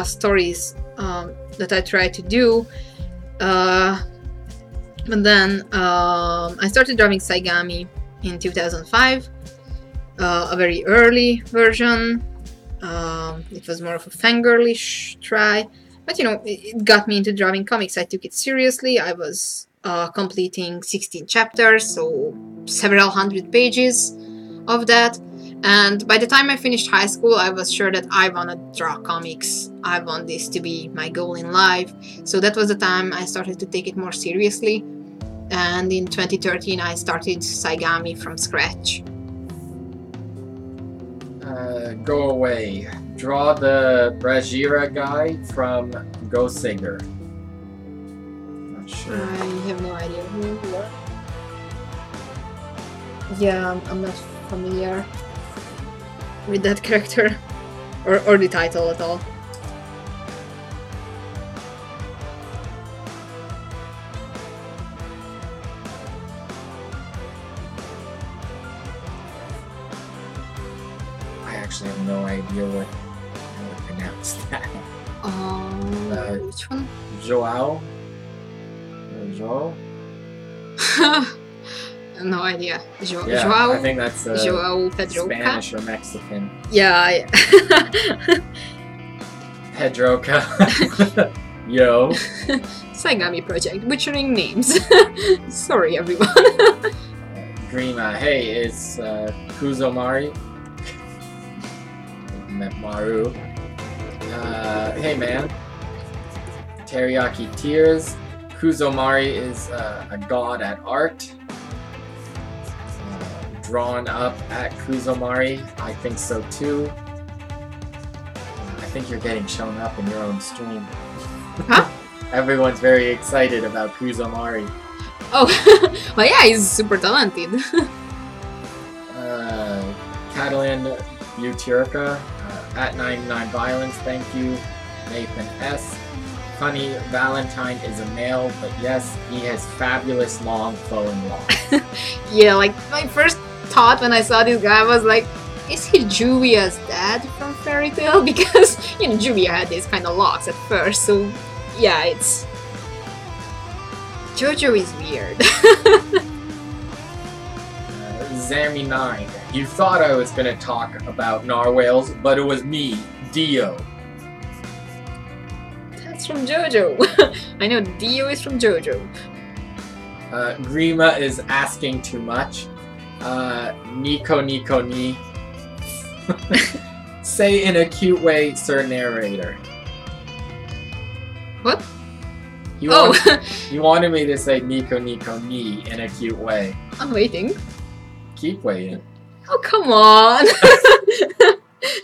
stories that I tried to do, but then I started drawing Saigami in 2005, a very early version. It was more of a fangirlish try, but you know, it got me into drawing comics. I took it seriously. I was completing 16 chapters, so several hundred pages of that. And by the time I finished high school, I was sure that I want to draw comics. I want this to be my goal in life. So that was the time I started to take it more seriously. And in 2013, I started Saigami from scratch. Go away. Draw the Brajira guy from Go Singer. Not sure. I have no idea who you are. Yeah, I'm not familiar with that character or the title at all. I actually have no idea how to pronounce that. Which one? Joao? Joao? No idea. Yeah, Joao? I think that's Joao Pedroca? Spanish or Mexican. Yeah. Pedroca. Yo. Saigami Project, butchering names. Sorry, everyone. Grima, hey, it's Kuzomari. Met Maru. Hey man. Teriyaki Tears. Kuzomari is a god at art. Drawn up at Kuzomari. I think so too. I think you're getting shown up in your own stream. Huh? Everyone's very excited about Kuzomari. Oh, well yeah, he's super talented. Catalan Butirka. At 99 Violence, thank you. Nathan S. Funny Valentine is a male, but yes, he has fabulous long flowing locks. Yeah, like my first thought when I saw this guy was like, is he Juvia's dad from Fairy Tail? Because, you know, Juvia had these kind of locks at first, so yeah, it's... Jojo is weird. Zami9, you thought I was gonna talk about narwhales, but it was me, Dio. That's from Jojo. I know Dio is from Jojo. Grima is asking too much. Nico Ni. Say in a cute way, sir narrator. What? You wanted me to say Nico Ni in a cute way. I'm waiting. Keep waiting. Oh, come on!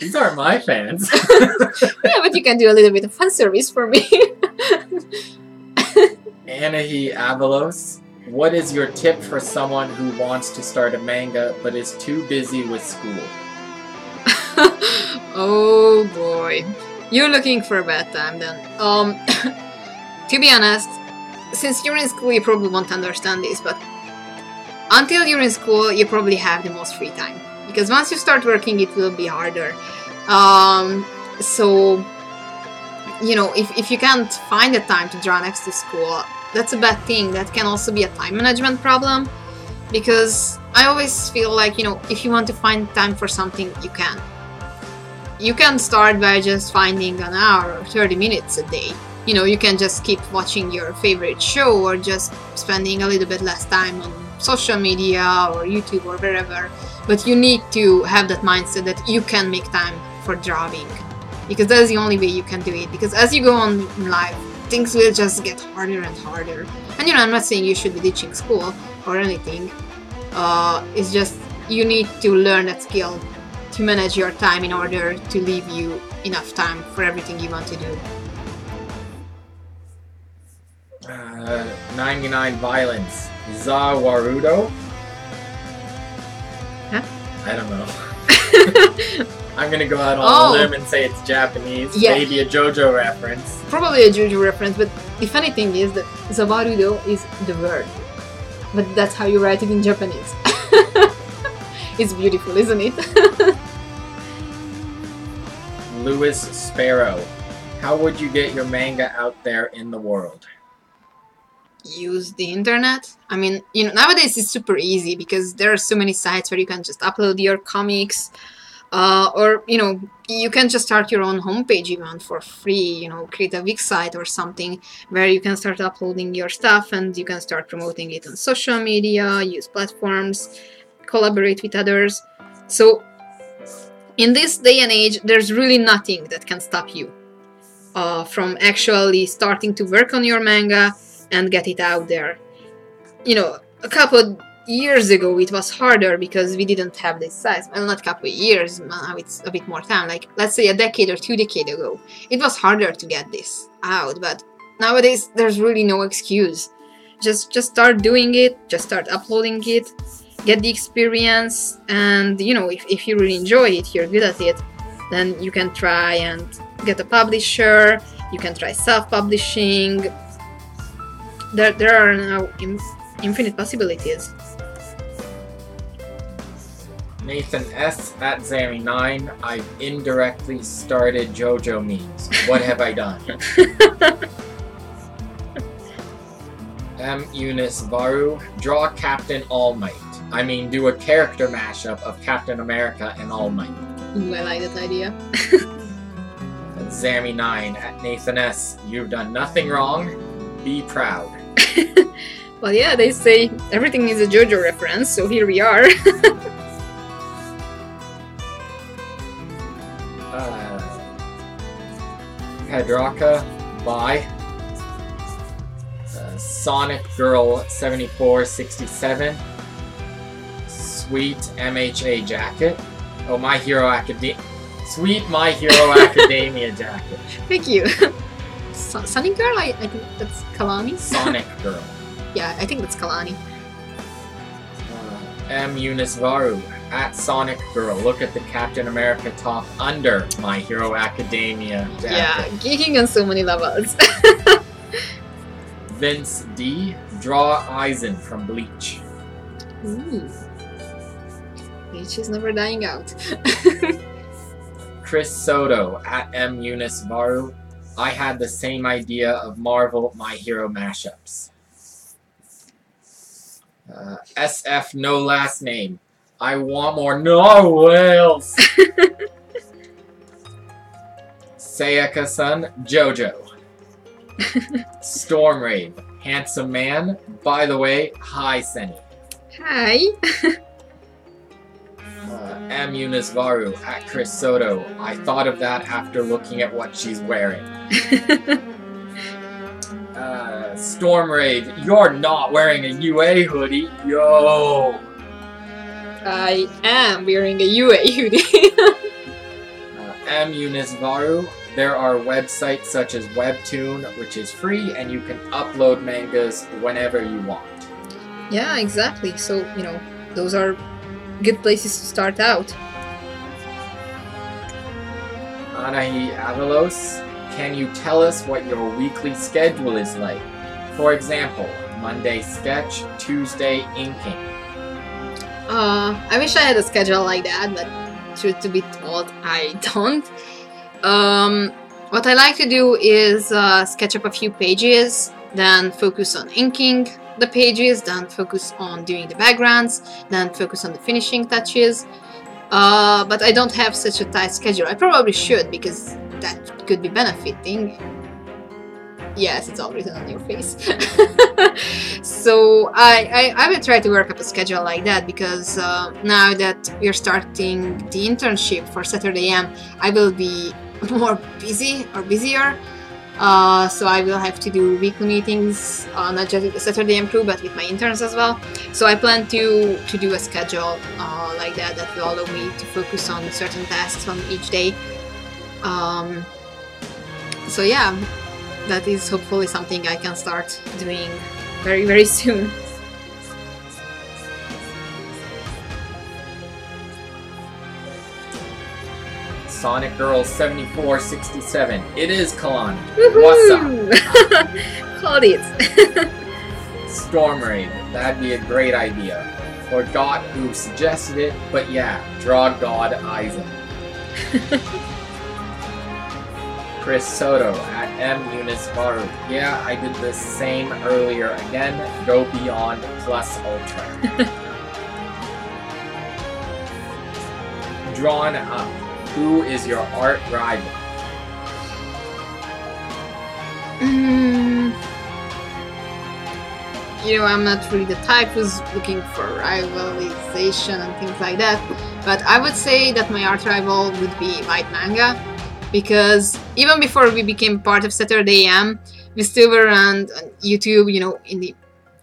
These aren't my fans. Yeah, but you can do a little bit of fan service for me. Anahi Avalos, what is your tip for someone who wants to start a manga but is too busy with school? Oh boy. You're looking for a bad time then. To be honest, since you're in school you probably won't understand this, but until you're in school, you probably have the most free time. Because once you start working, it will be harder. So, you know, if you can't find the time to draw next to school, that's a bad thing. That can also be a time management problem. Because I always feel like, you know, if you want to find time for something, you can. You can start by just finding an hour or 30 minutes a day. You know, you can just keep watching your favorite show or just spending a little bit less time on social media or YouTube or wherever. But you need to have that mindset that you can make time for drawing. Because that's the only way you can do it. Because as you go on in life, things will just get harder and harder. And you know, I'm not saying you should be ditching school or anything. It's just you need to learn that skill to manage your time in order to leave you enough time for everything you want to do. 99 Violence. Zawarudo? Huh? I don't know. I'm gonna go out on a limb and say it's Japanese. Yeah. Maybe a JoJo reference. Probably a JoJo reference, but the funny thing is that Zawarudo is the word. But that's how you write it in Japanese. It's beautiful, isn't it? Lewis Sparrow. How would you get your manga out there in the world? Use the internet. I mean, you know, nowadays it's super easy because there are so many sites where you can just upload your comics, or you know, you can just start your own homepage even for free. You know, create a Wix site or something where you can start uploading your stuff and you can start promoting it on social media, use platforms, collaborate with others. So in this day and age, there's really nothing that can stop you from actually starting to work on your manga and get it out there. You know, a couple years ago it was harder because we didn't have this size. Well, not a couple of years, now it's a bit more time. Like, let's say a decade or 2 decades ago, it was harder to get this out. But nowadays, there's really no excuse. Just start doing it, just start uploading it, get the experience, and you know, if you really enjoy it, you're good at it, then you can try and get a publisher, you can try self-publishing. There are now infinite possibilities. Nathan S. at Zami9. I've indirectly started JoJo memes. What have I done? M. Eunice Varu. Draw Captain All Might. I mean, do a character mashup of Captain America and All Might. Ooh, I like that idea. Zami9 at Nathan S. You've done nothing wrong. Be proud. Well, yeah, they say everything is a JoJo reference, so here we are. Pedraka, bye. Sonic Girl 7467. Sweet MHA jacket. Oh, My Hero Academia. Sweet My Hero Academia jacket. Thank you. Sonic Girl? I think that's Kalani. Sonic Girl. Yeah, I think that's Kalani. M. Eunice Varu. At Sonic Girl. Look at the Captain America top under My Hero Academia jacket. Yeah, geeking on so many levels. Vince D. Draw Aizen from Bleach. Ooh. Bleach is never dying out. Chris Soto. At M. Eunice Varu. I had the same idea of Marvel My Hero mashups. SF no last name. I want more narwhales. Sayaka-san JoJo. Storm Rave. Handsome man. By the way, hi Senny. Hi. M. Eunice Varu at Chris Soto. I thought of that after looking at what she's wearing. Storm Rave, you're not wearing a UA hoodie, yo! I am wearing a UA hoodie. M. Eunice Varu, there are websites such as Webtoon, which is free, and you can upload mangas whenever you want. Yeah, exactly. So, you know, those are good places to start out. Anahi Avalos, can you tell us what your weekly schedule is like? For example, Monday sketch, Tuesday inking. I wish I had a schedule like that, but truth to be told, I don't. What I like to do is sketch up a few pages, then focus on inking the pages, then focus on doing the backgrounds, then focus on the finishing touches. But I don't have such a tight schedule. I probably should, because that could be benefiting. Yes, it's all written on your face. So I will try to work up a schedule like that, because now that we're starting the internship for Saturday AM, I will be more busy or busier. So I will have to do weekly meetings, not just with the Saturday AM crew, but with my interns as well. So I plan to do a schedule like that will allow me to focus on certain tasks on each day. So yeah, that is hopefully something I can start doing very, very soon. Sonic Girl 7467. It is Kalani. What's up? Called it. Storm Raid. That'd be a great idea. Or Dot, who suggested it, but yeah, draw God Eisen. Chris Soto at M Eunice Baru. Yeah, I did the same earlier again. Go beyond plus ultra. Drawn up. Who is your art rival? You know, I'm not really the type who's looking for rivalization and things like that, but I would say that my art rival would be Manga, because even before we became part of Saturday AM, we still were on YouTube, you know,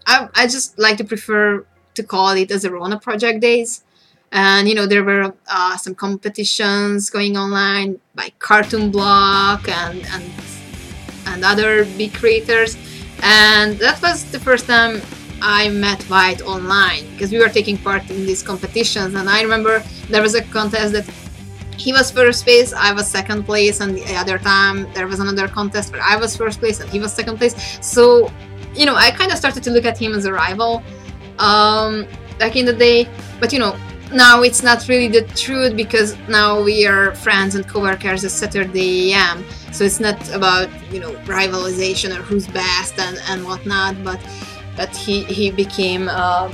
I just like to prefer to call it as a Rona project days. And you know, there were some competitions going online by Cartoon Block and other big creators, and that was the first time I met White online, because we were taking part in these competitions. And I remember there was a contest that he was first place, I was second place, and the other time there was another contest where I was first place and he was second place. So you know, I kind of started to look at him as a rival back in the day, but you know, now it's not really the truth, because now we are friends and co-workers at Saturday AM, so it's not about, you know, rivalization or who's best and whatnot, but he became a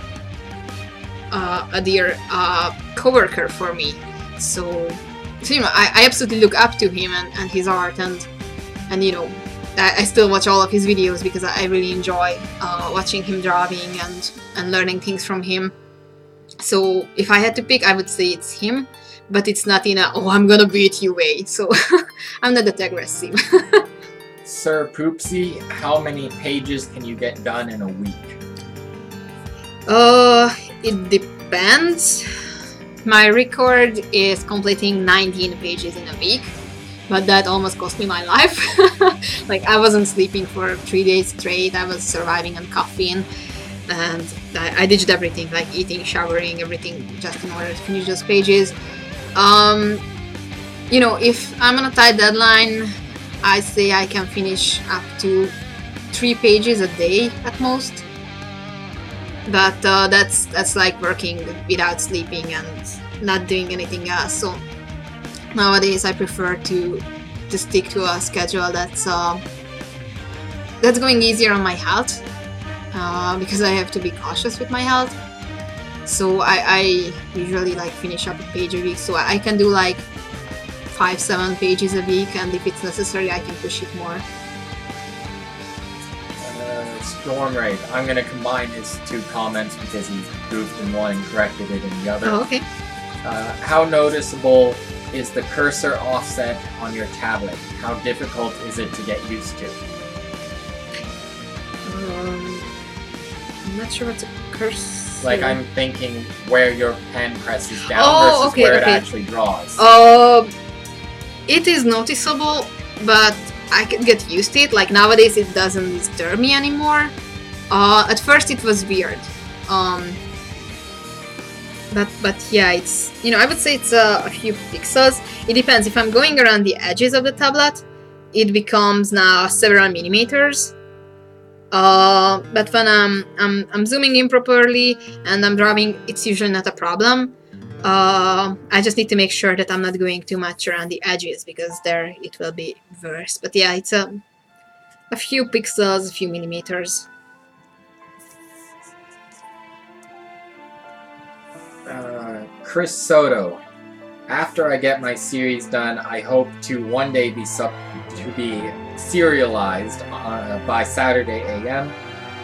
dear co-worker for me. So you know, I absolutely look up to him and his art, and you know, I still watch all of his videos because I really enjoy watching him drawing and learning things from him. So if I had to pick, I would say it's him, but it's not in a, oh, I'm gonna beat you way. So I'm not that aggressive. Sir Poopsie, how many pages can you get done in a week? It depends. My record is completing 19 pages in a week, but that almost cost me my life. Like, I wasn't sleeping for 3 days straight. I was surviving on caffeine, and I ditched everything, like eating, showering, everything, just in order to finish those pages. You know, if I'm on a tight deadline, I say I can finish up to 3 pages a day at most. But that's like working without sleeping and not doing anything else. So nowadays I prefer to stick to a schedule that's going easier on my health, because I have to be cautious with my health. So I usually like finish up a page a week, so I can do like 5-7 pages a week, and if it's necessary I can push it more. Storm Raid. I'm going to combine his 2 comments because he goofed in one and corrected it in the other. Oh, okay. How noticeable is the cursor offset on your tablet? How difficult is it to get used to? I'm not sure what's a cursor. Like, I'm thinking where your pen presses down versus okay, where it okay. actually draws. It is noticeable, but I can get used to it. Like, nowadays it doesn't disturb me anymore. At first it was weird. But yeah, it's, you know, I would say it's a few pixels. It depends. If I'm going around the edges of the tablet, it becomes now several millimeters. But when I'm zooming in properly and I'm drawing, it's usually not a problem. I just need to make sure that I'm not going too much around the edges, because there it will be worse. But yeah, it's a few pixels, a few millimeters. Chris Soto. After I get my series done, I hope to one day be serialized by Saturday AM.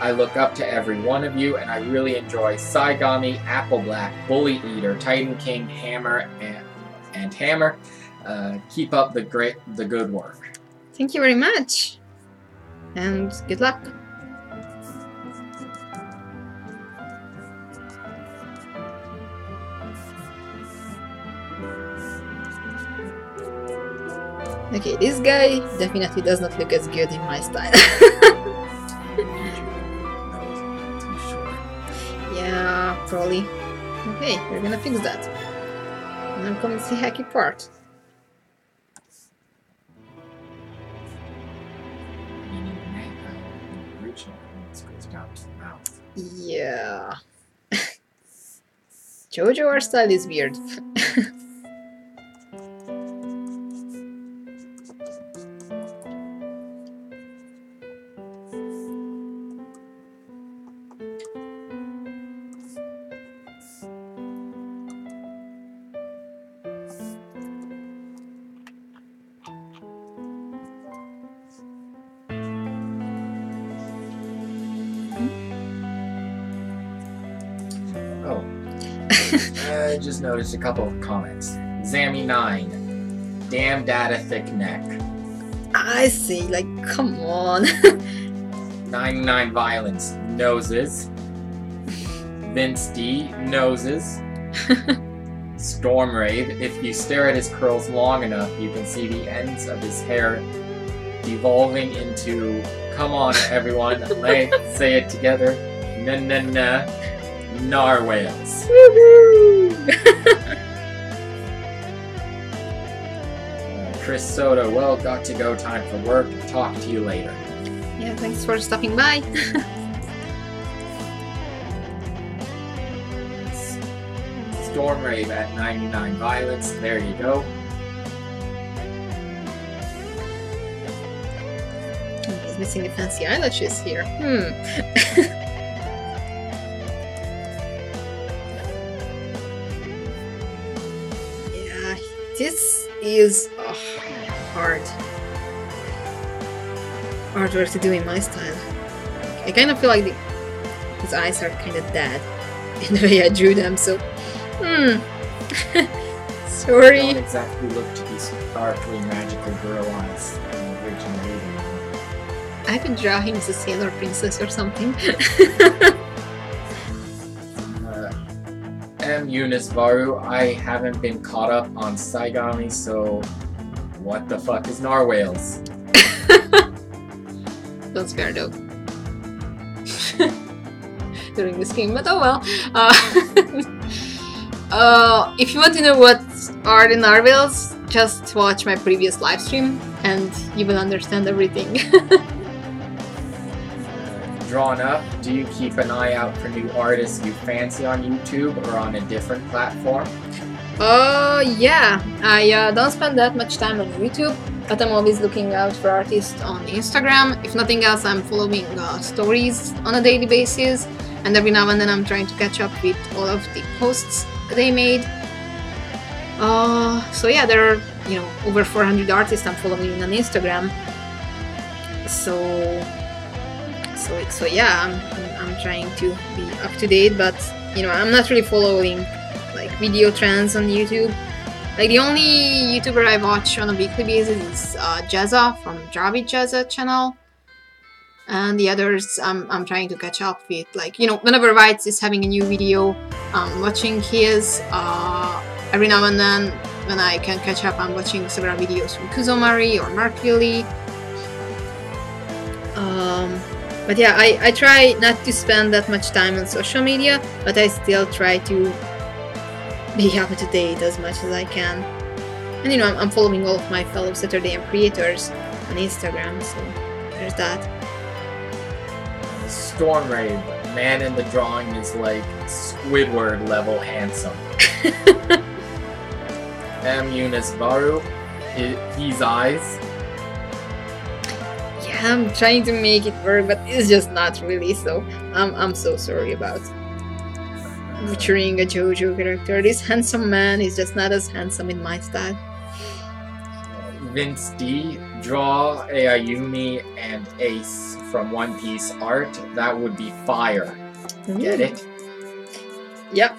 I look up to every one of you, and I really enjoy Saigami, Apple Black, Bully Eater, Titan King, Hammer, and Hammer. Keep up the good work. Thank you very much, and good luck. Okay, this guy definitely does not look as good in my style. Yeah, probably. Okay, we're gonna fix that. And I'm coming to the hacky part. Yeah. Jojo, our style is weird. I just noticed a couple of comments. Zammy9. Damn data thick neck. I see, like, come on. 99 Violence. Noses. Vince D. Noses. Stormrave. If you stare at his curls long enough, you can see the ends of his hair devolving into, come on everyone, let's say it together, na-na-na, narwhales. Chris Soto, well, got to go, time for work. Talk to you later. Yeah, thanks for stopping by. Stormrave at 99 Violence, there you go. He's missing the fancy eyelashes here. Yeah, this is hard artwork to do in my style. I kind of feel like his eyes are kind of dead in the way I drew them, so sorry. They don't exactly look to be sparkly magical girl eyes in the original reading. I could draw him as a sailor princess or something. M. Eunice Varu, I haven't been caught up on Saigami, so what the fuck is narwhales? That's fair though. During this game, but oh well. If you want to know what are the narwhales, just watch my previous live stream and you will understand everything. Drawn Up, do you keep an eye out for new artists you fancy on YouTube or on a different platform? Yeah, I don't spend that much time on YouTube, but I'm always looking out for artists on Instagram. If nothing else, I'm following stories on a daily basis, and every now and then I'm trying to catch up with all of the posts they made. So yeah, there are, over 400 artists I'm following on Instagram. So yeah, I'm trying to be up to date, but I'm not really following like video trends on YouTube. Like the only YouTuber I watch on a weekly basis is Jazza from Javi Jazza channel, and the others I'm trying to catch up with. Like whenever Whites is having a new video, I'm watching his. Every now and then, when I can catch up, I'm watching several videos from Kuzomari or Markili. But yeah, I try not to spend that much time on social media, but I still try to be up to date as much as I can. And I'm following all of my fellow Saturday creators on Instagram, so there's that. Stormrave, man in the drawing is like Squidward level handsome. M. Eunice Varu, his eyes. Yeah, I'm trying to make it work, but it's just not really, so I'm so sorry about butchering a JoJo character. This handsome man is just not as handsome in my style. Vince D, draw Ayumi and Ace from One Piece art. That would be fire. Get it? Yep.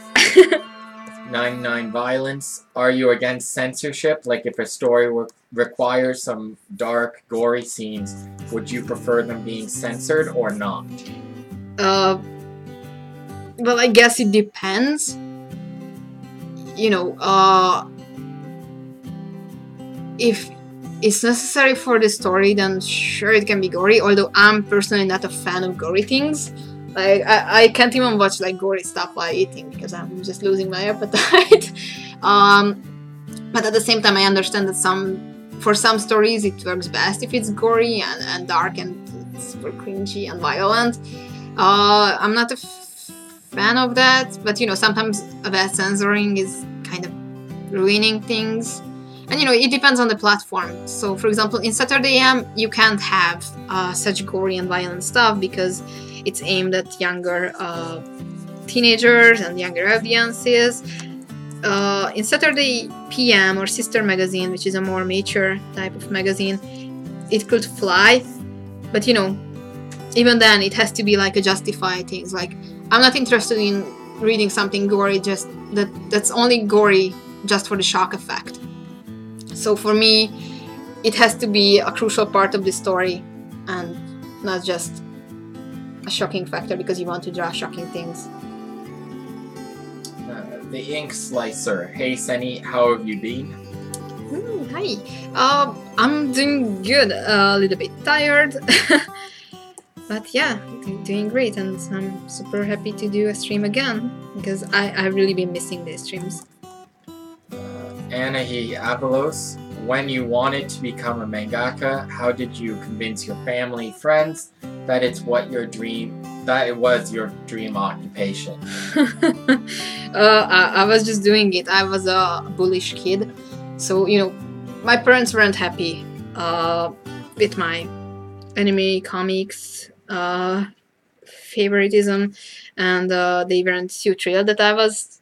99 Violence. Are you against censorship? Like if a story requires some dark, gory scenes, would you prefer them being censored or not? Well, I guess it depends. You know, if it's necessary for the story, then sure it can be gory, although I'm personally not a fan of gory things. Like, I can't even watch like gory stuff while eating because I'm just losing my appetite. But at the same time, I understand that for some stories it works best if it's gory and dark and super cringy and violent. I'm not a fan of that, but you know, sometimes bad censoring is kind of ruining things. And you know, it depends on the platform. So for example, in Saturday AM, you can't have such gory and violent stuff because it's aimed at younger teenagers and younger audiences. In Saturday PM or Sister Magazine, which is a more mature type of magazine, it could fly. But you know, even then, it has to be like a justified things. Like, I'm not interested in reading something gory just that's only gory just for the shock effect. So for me, it has to be a crucial part of the story and not just a shocking factor because you want to draw shocking things. The Ink Slicer. Hey Senny, how have you been? Hi. I'm doing good. A little bit tired. But yeah, doing great, and I'm super happy to do a stream again because I've really been missing these streams. Anahi Avalos, when you wanted to become a mangaka, how did you convince your family, friends that it was your dream occupation? I was just doing it. I was a bullish kid, so you know, my parents weren't happy with my anime, comics, favoritism, and they weren't too thrilled that I was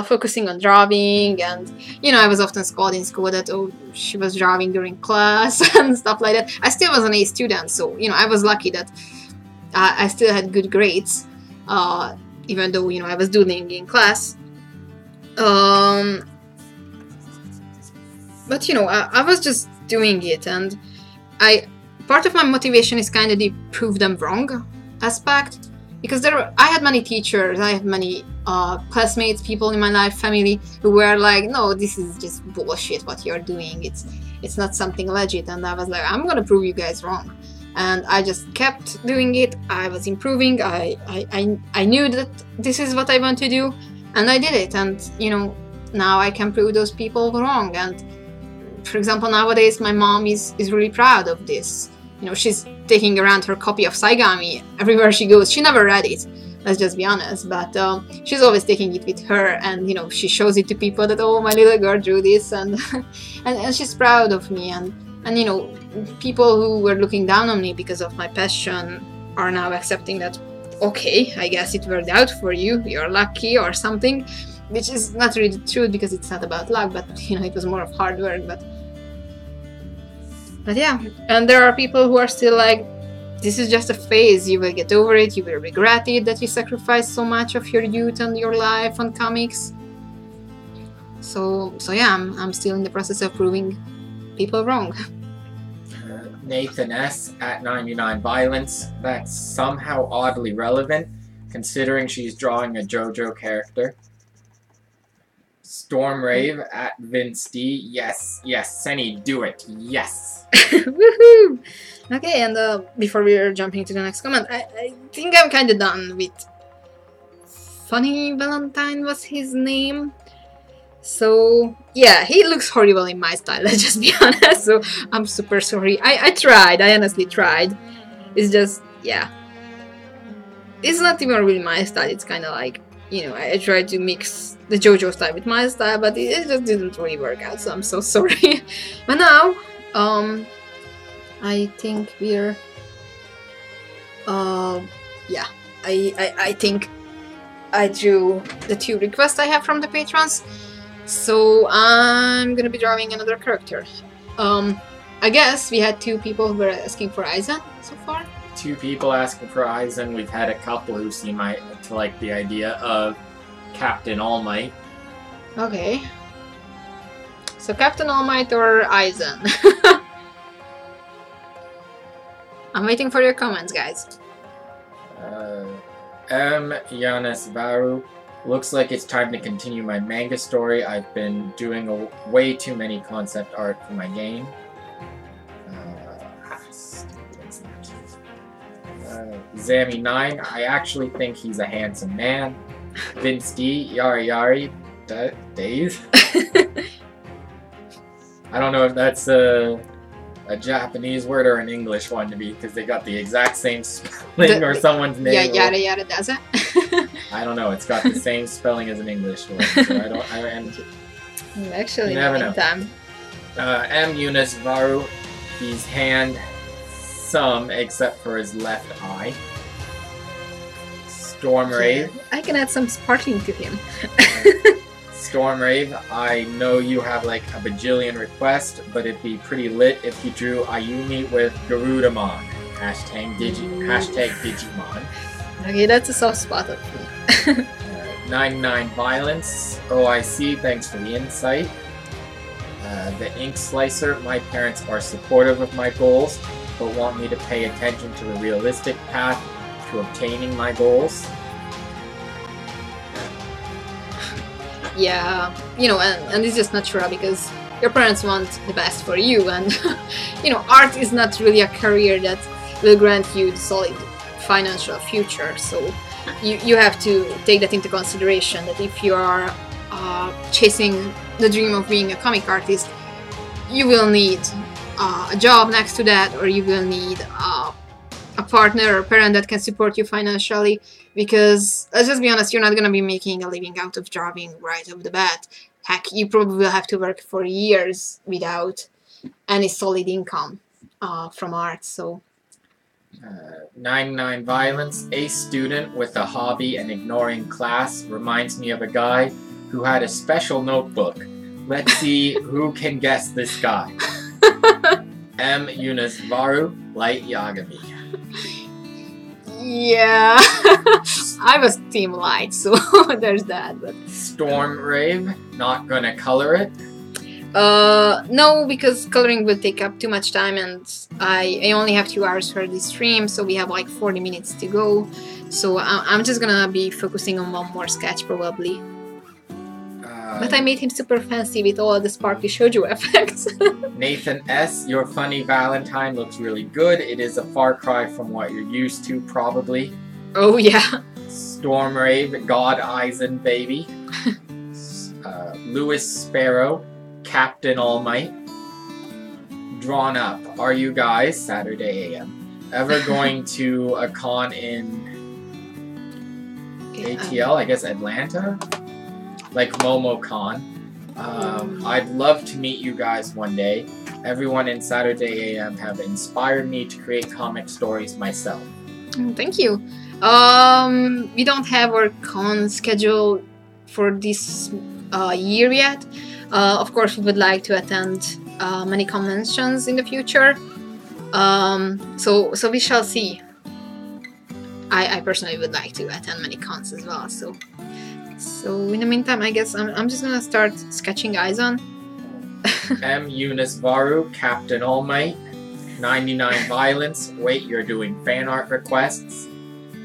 focusing on drawing. And you know, I was often scolded in school that she was drawing during class and stuff like that. I still was an A student, so you know, I was lucky that I still had good grades, even though you know I was doodling in class. But you know, I was just doing it, and part of my motivation is kind of the prove them wrong aspect, because I had many teachers, I had many classmates, people in my life, family, who were like, no, this is just bullshit what you're doing, it's not something legit. And I was like, I'm gonna prove you guys wrong. And I just kept doing it. I was improving. I knew that this is what I want to do, and I did it. And you know, now I can prove those people wrong. And for example, nowadays my mom is really proud of this. You know, she's taking around her copy of Saigami everywhere she goes. She never read it, let's just be honest, but she's always taking it with her, and you know, she shows it to people that, oh, my little girl drew this, and and she's proud of me. And you know, people who were looking down on me because of my passion are now accepting that, okay, I guess it worked out for you, you're lucky or something, which is not really true because it's not about luck, but you know, it was more of hard work. But yeah, and there are people who are still like, this is just a phase, you will get over it, you will regret it that you sacrificed so much of your youth and your life on comics. So yeah, I'm still in the process of proving people wrong. Nathan S. at 99 Violence. That's somehow oddly relevant, considering she's drawing a JoJo character. Stormrave at Vince D. Yes, Senny, do it. Yes. Woohoo! Okay, and before we're jumping to the next comment, I think I'm kind of done with Funny Valentine was his name. So yeah, he looks horrible in my style, let's just be honest, so I'm super sorry. I tried, I honestly tried. It's just, yeah. it's not even really my style. It's kind of like, you know, I tried to mix the JoJo style with my style, but it just didn't really work out, so I'm so sorry. But now, I think we're, yeah, I think I drew the 2 requests I have from the patrons, so I'm gonna be drawing another character. I guess we had 2 people who were asking for Aizen so far. 2 people asking for Aizen. We've had a couple who seem to like the idea of Captain All Might. Okay. So Captain All Might or Aizen? I'm waiting for your comments, guys. Yanis Varu. Looks like it's time to continue my manga story. I've been doing way too many concept art for my game. Zammy9, I actually think he's a handsome man. Vince D, Yari, Dave. I don't know if that's a Japanese word or an English one to be, because they got the exact same spelling or someone's name. Yeah, yada does it. I don't know. It's got the same spelling as an English word. So Actually, you never know. Time. M. Eunice Varu, he's handsome except for his left eye. Stormrave. I can add some sparkling to him. Stormrave, I know you have like a bajillion requests, but it'd be pretty lit if you drew Ayumi with Garudamon. Hashtag Digimon. Okay, that's a soft spot of me. 99 Violence. OIC, thanks for the insight. The Ink Slicer, my parents are supportive of my goals, but want me to pay attention to the realistic path to obtaining my goals. Yeah, you know, and it's just natural because your parents want the best for you, and you know, art is not really a career that will grant you the solid financial future, so you have to take that into consideration, that if you are chasing the dream of being a comic artist, you will need a job next to that, or you will need a partner or parent that can support you financially, because let's just be honest, you're not going to be making a living out of drawing right off the bat. Heck, you probably will have to work for years without any solid income from art. So 99 Violence, a student with a hobby and ignoring class, reminds me of a guy who had a special notebook. Let's see who can guess this guy. M. Eunice Varu, Light Yagami. Yeah, I was Team Light, so there's that. But Stormrave, not gonna color it. No, because coloring will take up too much time, and I only have 2 hours for this stream, so we have like 40 minutes to go. So I'm just gonna be focusing on one more sketch probably. But I made him super fancy with all the sparkly shoujo effects. Nathan S., your funny Valentine looks really good. It is a far cry from what you're used to, probably. Oh, yeah. Stormrave, God Aizen, baby. Lewis Sparrow, Captain All Might. Drawn Up, are you guys, Saturday AM, ever going to a con in ATL, I guess Atlanta? Like MomoCon. I'd love to meet you guys one day. Everyone in Saturday AM have inspired me to create comic stories myself. Thank you. We don't have our con schedule for this year yet. Of course, we would like to attend many conventions in the future. So we shall see. I personally would like to attend many cons as well. So in the meantime, I guess I'm just gonna start sketching Aizen. M. Eunice Varu, Captain All Might. 99 Violence, wait, you're doing fan art requests.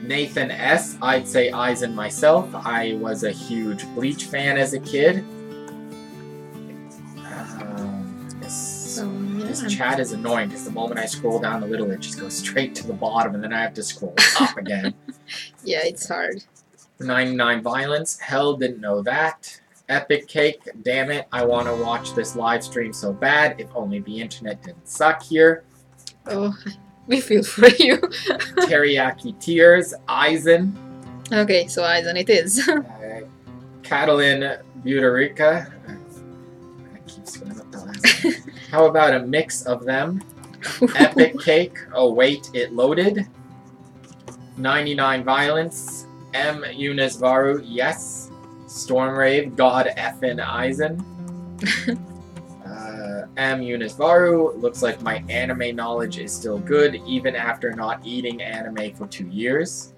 Nathan S., I'd say Aizen myself. I was a huge Bleach fan as a kid. This chat is annoying because the moment I scroll down a little, it just goes straight to the bottom and then I have to scroll up again. Yeah, it's hard. 99 Violence, hell didn't know that. Epic Cake, damn it, I want to watch this live stream so bad, if only the internet didn't suck here. Oh, We feel for you. Teriyaki Tears, Aizen, Okay, so Aizen it is. Catalin Buterica. I keep screwing up the last name. How about a mix of them? Epic Cake, oh wait, it loaded. 99 Violence, M. Eunice Varu, yes. Stormrave, God Effin Aizen. M. Eunice Varu, looks like my anime knowledge is still good, even after not eating anime for 2 years.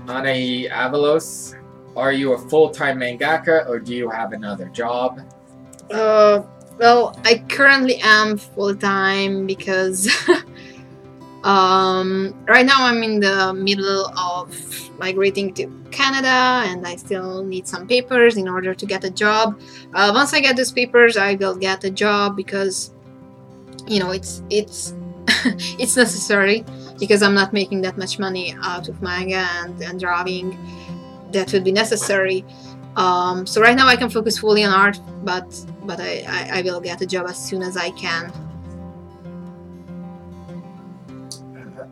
Anahi Avalos, are you a full-time mangaka or do you have another job? Well, I currently am full-time because right now I'm in the middle of migrating to Canada and I still need some papers in order to get a job. Once I get these papers, I will get a job because, you know, it's it's necessary because I'm not making that much money out of manga and drawing. That would be necessary. So right now I can focus fully on art, but I will get a job as soon as I can.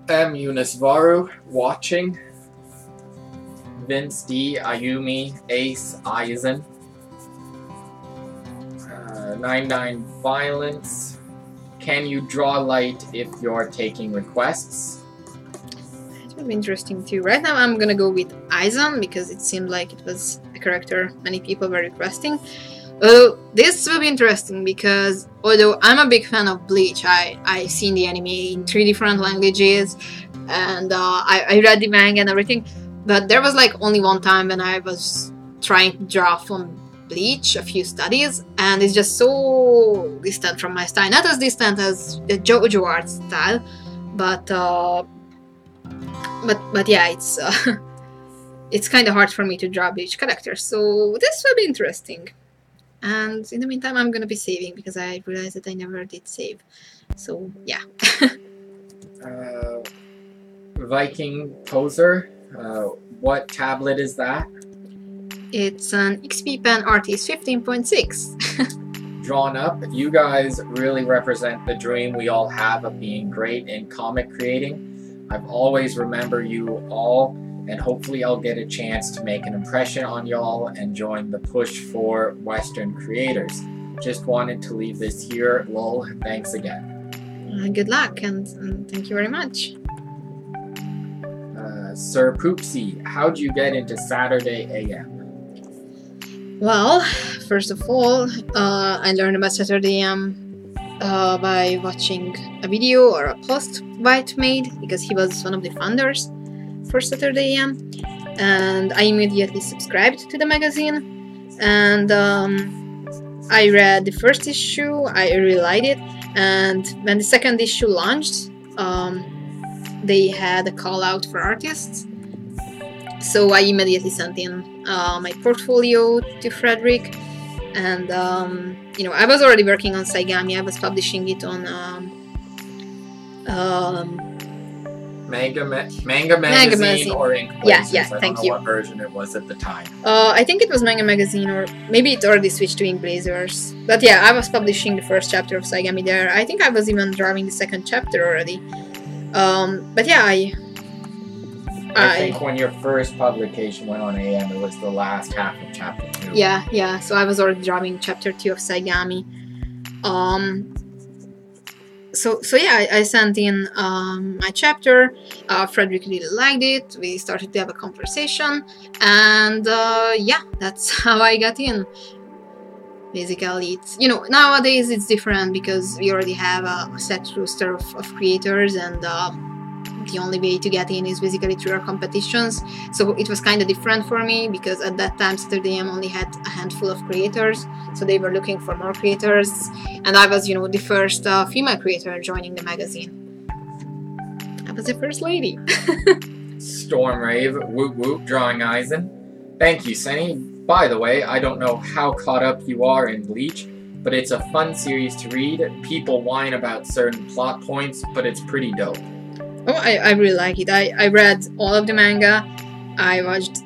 M. Eunice Varu, watching. Vince D. Ayumi, Ace Aizen. 99 Violence. Can you draw light if you're taking requests? It will be interesting too. Right now I'm gonna go with Aizen because it seemed like it was a character many people were requesting. This will be interesting because although I'm a big fan of Bleach, I've seen the anime in 3 different languages and I read the manga and everything, but there was like only one time when I was trying to draw from Bleach, a few studies, and it's just so distant from my style. Not as distant as the JoJo art style, but yeah, it's kind of hard for me to draw Bleach characters, so this will be interesting. And in the meantime, I'm gonna be saving because I realized that I never did save. So yeah. Viking Poser, what tablet is that? It's an XP Pen Artist 15.6. Drawn up. You guys really represent the dream we all have of being great in comic creating. I've always remembered you all, and hopefully I'll get a chance to make an impression on y'all and join the push for Western creators. Just wanted to leave this here. Lol. Thanks again. Good luck and thank you very much. Sir Poopsie, how'd you get into Saturday AM? Well, first of all, I learned about Saturday AM by watching a video or a post White made because he was one of the founders for Saturday AM, and I immediately subscribed to the magazine, and I read the first issue. I really liked it, and when the second issue launched, they had a call out for artists, so I immediately sent in my portfolio to Frederick, and you know, I was already working on Saigami. I was publishing it on Manga magazine or Ink Blazers. Yeah, I don't know what version it was at the time. I think it was Manga magazine, or maybe it already switched to Ink Blazers. But yeah, I was publishing the first chapter of Saigami there. I think I was even drawing the second chapter already. But yeah, I think when your first publication went on AM, it was the last half of chapter 2. Yeah. So I was already drawing chapter 2 of Saigami. So yeah, I sent in my chapter. Frederick really liked it. We started to have a conversation, and yeah, that's how I got in. Basically, it's, you know, nowadays it's different because we already have a set roster of creators, and the only way to get in is basically through our competitions. So it was kind of different for me because at that time Saturday AM only had a handful of creators, so they were looking for more creators, and I was, you know, the first female creator joining the magazine. I was the first lady. Stormrave, woot woot, drawing Aizen. Thank you, Senny. By the way, I don't know how caught up you are in Bleach, but it's a fun series to read. People whine about certain plot points, but it's pretty dope. Oh, I really like it. I read all of the manga. I watched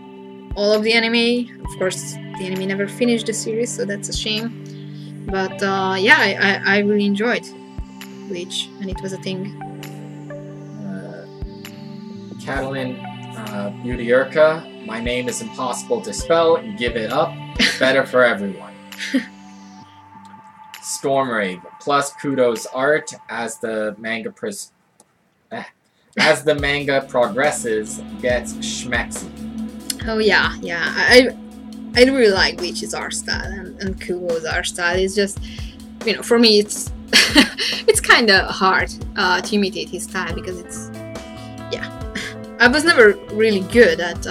all of the anime. Of course, the anime never finished the series, so that's a shame. But yeah, I really enjoyed. Bleach when it was a thing. Catalan Beautyurka, my name is impossible to spell, give it up, better for everyone. Stormrave, plus kudos art as the manga progresses, gets schmexy. Oh yeah, I really like Bleach's art style and Kubo's art style. It's just, for me it's it's kind of hard to imitate his style because it's, I was never really good at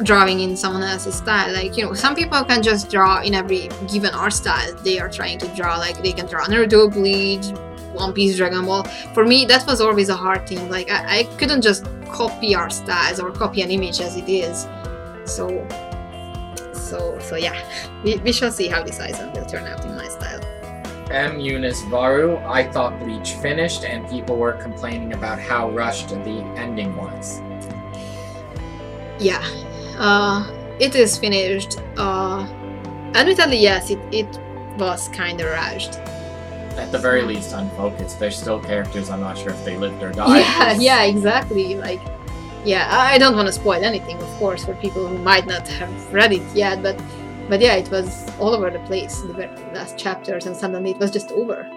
drawing in someone else's style. Like, some people can just draw in every given art style they are trying to draw. Like, they can draw Naruto, Bleach, One Piece, Dragon Ball. For me, that was always a hard thing. Like, I couldn't just copy art styles or copy an image as it is. So yeah, we shall see how this Aizen will turn out in my style. M. Eunice Varu, I thought Bleach finished and people were complaining about how rushed the ending was. Yeah, it is finished. Admittedly, yes, it was kind of rushed. At the very least, unfocused. There's still characters I'm not sure if they lived or died. Yeah, exactly. Like, yeah, I don't want to spoil anything, of course, for people who might not have read it yet, but yeah, it was all over the place in the very last chapters, and suddenly it was just over.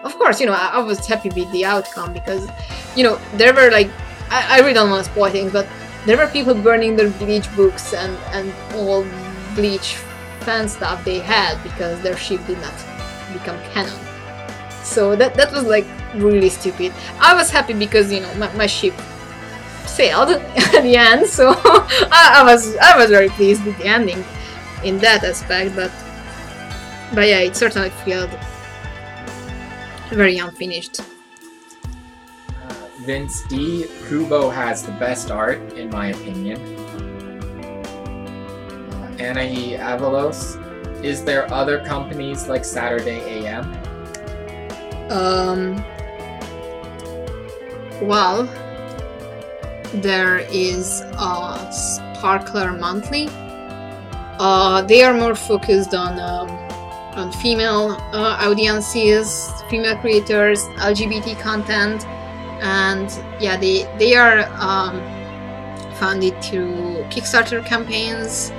Of course, I was happy with the outcome because, there were like, I really don't want to spoil things, but there were people burning their Bleach books and all Bleach fan stuff they had because their ship did not become canon. So that was like really stupid. I was happy because my ship sailed at the end, so I was very pleased with the ending in that aspect. But yeah, it certainly felt very unfinished. Vince D. Kubo has the best art, in my opinion. Anahi Avalos, is there other companies like Saturday AM? Well, there is Sparkler Monthly. They are more focused on female audiences, female creators, LGBT content. And yeah, they are funded through Kickstarter campaigns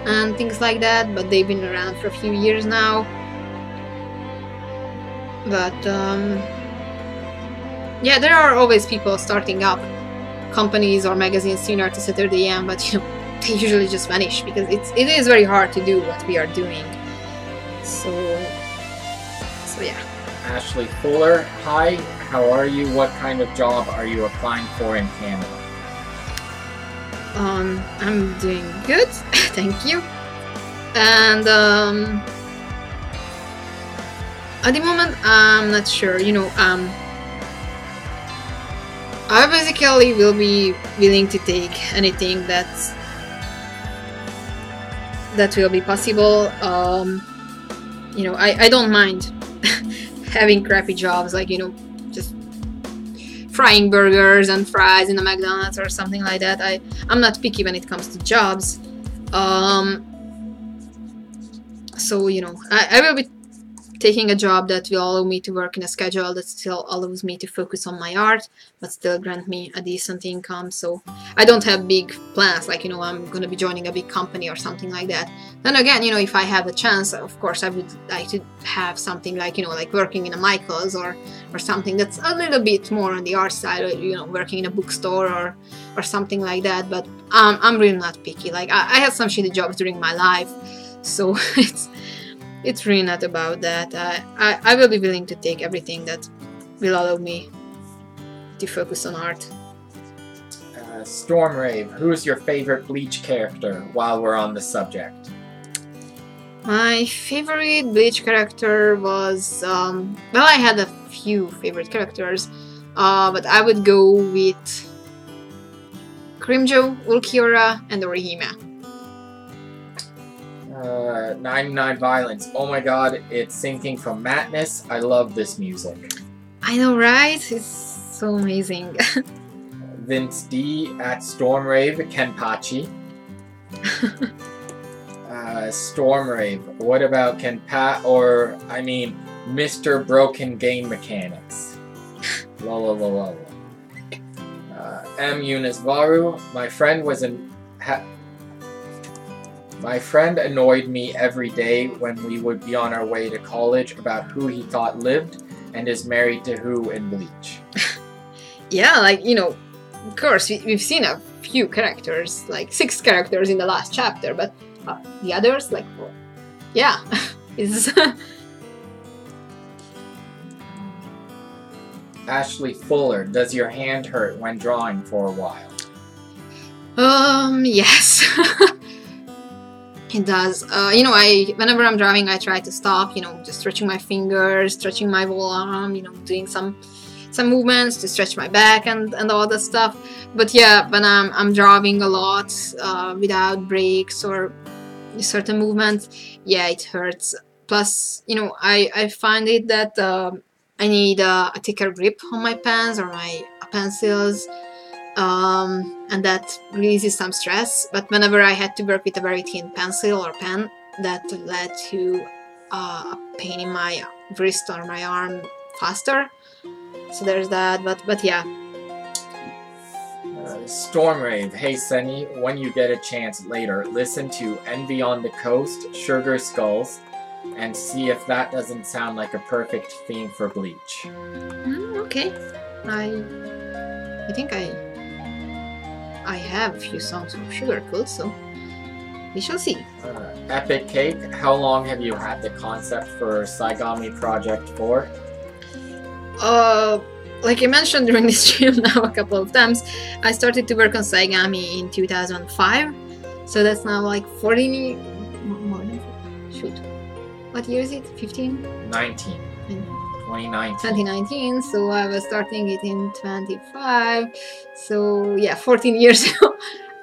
and things like that, but they've been around for a few years now. But yeah, there are always people starting up companies or magazines similar to Saturday AM, but they usually just vanish because it is very hard to do what we are doing. So yeah. Ashley Fuller, hi, how are you? What kind of job are you applying for in Canada? I'm doing good, thank you. And at the moment, I'm not sure. I basically will be willing to take anything that will be possible. I don't mind having crappy jobs, like just frying burgers and fries in a McDonald's or something like that. I'm not picky when it comes to jobs. So I will be taking a job that will allow me to work in a schedule that still allows me to focus on my art, but still grant me a decent income. So I don't have big plans, like I'm gonna be joining a big company or something like that. Then again, if I have a chance, of course I would like to have something like like working in a Michael's or something that's a little bit more on the art side, or working in a bookstore or something like that. But I'm really not picky. Like I had some shitty jobs during my life, so it's really not about that. I will be willing to take everything that will allow me to focus on art. Stormrave, who's your favorite Bleach character while we're on the subject? My favorite Bleach character was, well, I had a few favorite characters, but I would go with Grimjo, Ulquiorra, and Orihime. 99 Violence. Oh my god, it's Sinking from Madness. I love this music. I know, right? It's so amazing. Vince D at Stormrave, Kenpachi. Stormrave, what about Mr. Broken Game Mechanics. Lol. M. Eunice Varu. My friend annoyed me every day when we would be on our way to college about who he thought lived and is married to who in Bleach. Yeah, like, you know, of course, we've seen a few characters, like 6 characters in the last chapter, but the others, like, well, yeah, it's... Ashley Fuller, does your hand hurt when drawing for a while? Yes. It does. You know, whenever I'm drawing, I try to stop, you know, just stretching my fingers, stretching my whole arm, you know, doing some movements to stretch my back and all that stuff. But yeah, when I'm drawing a lot without breaks or certain movements, yeah, it hurts. Plus, you know, I find it that I need a thicker grip on my pens or my pencils. And that releases some stress, but whenever I had to work with a very thin pencil or pen, that led to a pain in my wrist or my arm faster. So there's that, but yeah. Stormrave, hey Sunny, when you get a chance later, listen to Envy on the Coast, Sugar Skulls, and see if that doesn't sound like a perfect theme for Bleach. Okay. I think I have a few songs of Sugar Cool, so we shall see. Epic Cake, how long have you had the concept for Saigami Project for? Like I mentioned during this stream now a couple of times, I started to work on Saigami in 2005, so that's now like 14 more than, shoot, what year is it? 15? 19. 2019. 2019, so I was starting it in 25, so yeah, 14 years ago.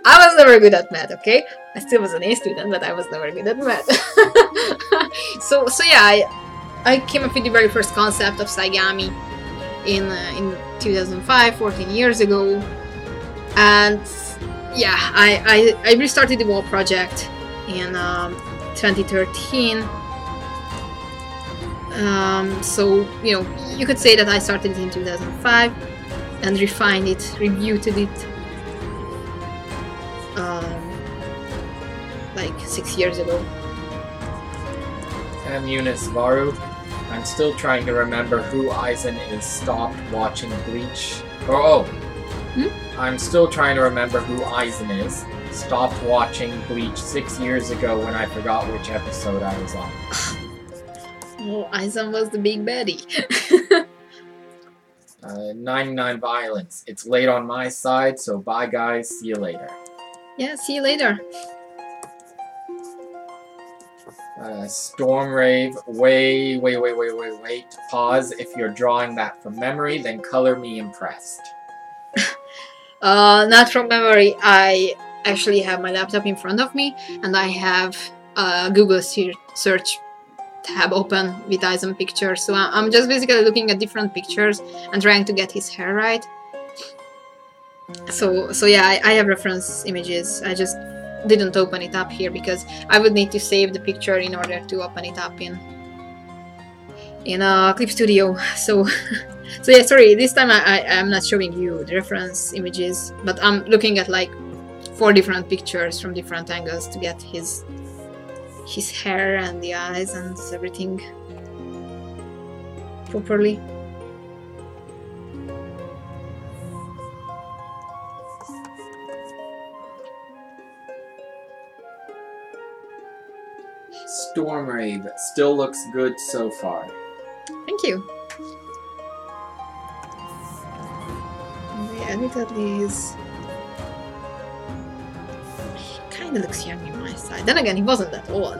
I was never good at math, okay? I still was an A student, but I was never good at math. so yeah, I came up with the very first concept of Saigami in 2005, 14 years ago, and yeah, I restarted the whole project in 2013. So, you know, you could say that I started it in 2005 and refined it, reviewed it like 6 years ago. M. Eunice Varu, I'm still trying to remember who Aizen is stopped watching Bleach. I'm still trying to remember who Aizen is. Stopped watching Bleach 6 years ago when I forgot which episode I was on. Oh, Aizen was the big baddie. 99 Violence. It's late on my side, so bye guys, see you later. Yeah, see you later. Stormrave, wait. Pause. If you're drawing that from memory, then color me impressed. Not from memory. I actually have my laptop in front of me, and I have a Google search tab open with Aizen pictures. So I'm just basically looking at different pictures and trying to get his hair right. So yeah, I have reference images. I just didn't open it up here because I would need to save the picture in order to open it up in Clip Studio. So yeah, sorry, this time I'm not showing you the reference images, but I'm looking at like 4 different pictures from different angles to get his hair and the eyes and everything properly. Stormrave still looks good so far. Thank you. They edited these. He kind of looks young in my side. Then again, he wasn't that old.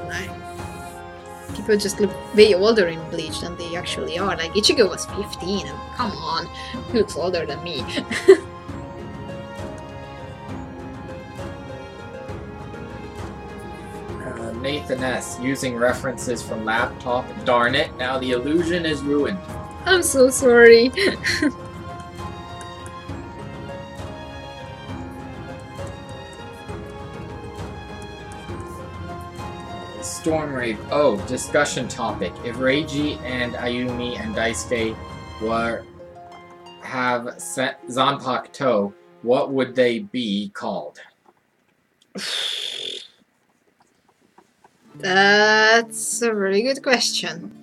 People just look way older in Bleach than they actually are. Like Ichigo was 15, and come on, he looks older than me. Nathan S. using references from laptop. Darn it, now the illusion is ruined. I'm so sorry. Stormrave. Oh, discussion topic. If Reiji and Ayumi and Daisuke have Zanpakuto, what would they be called? That's a really good question.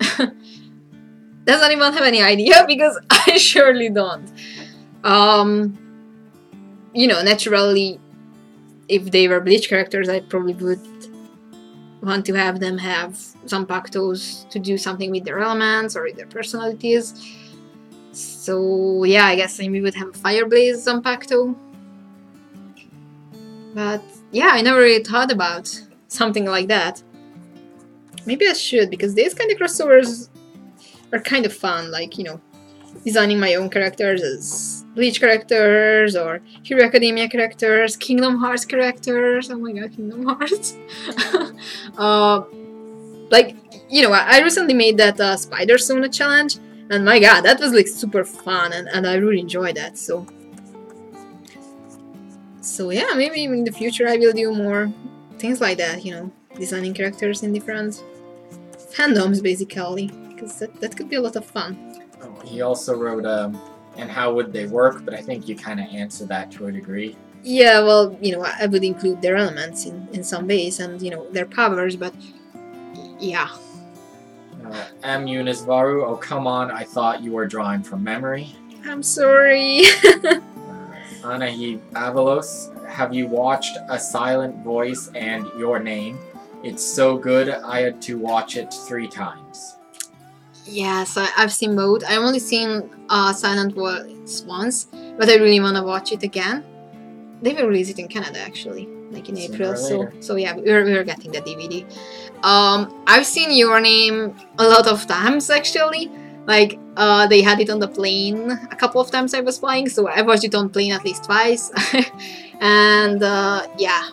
Does anyone have any idea? Because I surely don't. You know, naturally, if they were Bleach characters, I probably would want to have them have Zanpakutos to do something with their elements or with their personalities. So yeah, I guess we would have Fireblaze Zanpakuto. But yeah, I never really thought about something like that. Maybe I should, because these kind of crossovers are kind of fun, like, you know, designing my own characters as Bleach characters, or Hero Academia characters, Kingdom Hearts characters. Oh my god, Kingdom Hearts. Like, you know, I recently made that Spider Sona challenge, and my god, that was like super fun, and I really enjoyed that, so yeah, maybe in the future I will do more things like that, you know, designing characters in different fandoms, basically, because that could be a lot of fun. Oh, he also wrote, and how would they work, but I think you kind of answered that to a degree. Yeah, well, you know, I would include their elements in some ways, and, you know, their powers, but yeah. M. Unisvaru, oh come on, I thought you were drawing from memory. I'm sorry. Anahi Avalos, have you watched A Silent Voice and Your Name? It's so good, I had to watch it 3 times. Yes, I've seen both. I've only seen Silent Voice once, but I really want to watch it again. They will release it in Canada, actually, like in April. So yeah, we're getting the DVD. I've seen Your Name a lot of times, actually. Like, they had it on the plane a couple of times I was flying, so I watched it on plane at least twice. And yeah,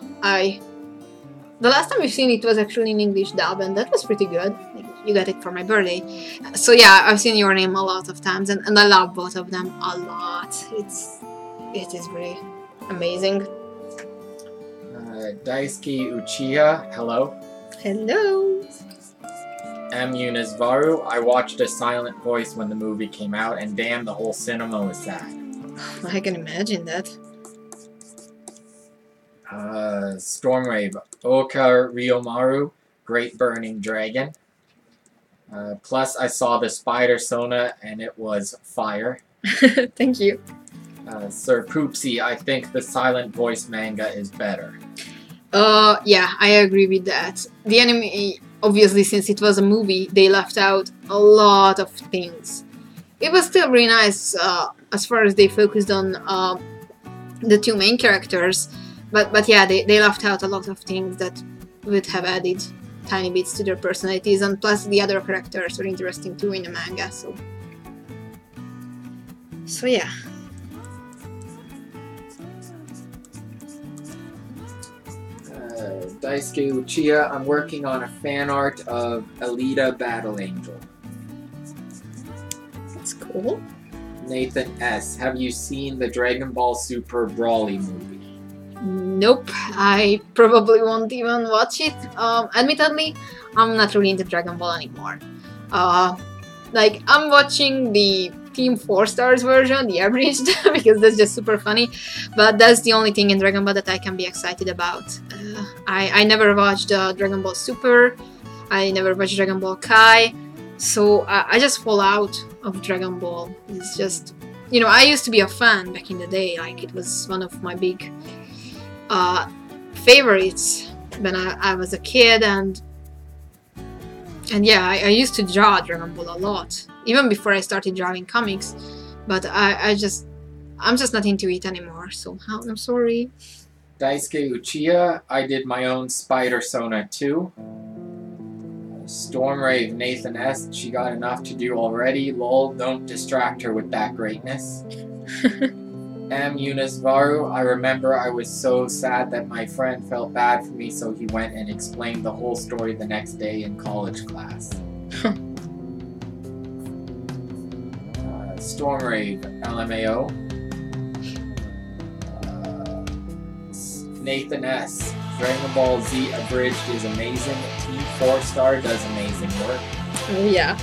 the last time we've seen it was actually in English dub, and that was pretty good. Like, you got it for my birthday. So yeah, I've seen Your Name a lot of times, and I love both of them a lot. It is really amazing. Daisuke Uchiha, hello. Hello. M. Unisvaru, I watched A Silent Voice when the movie came out, and damn, the whole cinema was sad. I can imagine that. Stormwave, Oka Ryomaru, Great Burning Dragon. Plus, I saw the Spider Sona, and it was fire. Thank you. Sir Poopsie, I think the Silent Voice manga is better. Yeah, I agree with that. The anime, obviously, since it was a movie, they left out a lot of things. It was still really nice as far as they focused on the 2 main characters, but yeah, they left out a lot of things that would have added tiny bits to their personalities, and plus the other characters were interesting too in the manga, so yeah. Daisuke Uchiha, I'm working on a fan art of Alita Battle Angel. That's cool. Nathan S., have you seen the Dragon Ball Super Brawly movie? Nope, I probably won't even watch it. Admittedly, I'm not really into Dragon Ball anymore. Like, I'm watching the Team 4 Stars version, the abridged, because that's just super funny. But that's the only thing in Dragon Ball that I can be excited about. I never watched Dragon Ball Super. I never watched Dragon Ball Kai. So I just fall out of Dragon Ball. It's just, you know, I used to be a fan back in the day. Like, it was one of my big favorites when I was a kid, and yeah, I used to draw Dragon Ball a lot, even before I started drawing comics, but I'm just not into it anymore, so I'm sorry. Daisuke Uchiha, I did my own Spider Sona too. Stormrave Nathan S., she got enough to do already, lol, don't distract her with that greatness. M. Unisvaru, I remember I was so sad that my friend felt bad for me, so he went and explained the whole story the next day in college class. Stormrave LMAO. Nathan S., Dragon Ball Z Abridged is amazing. Team 4-Star does amazing work. Oh yeah.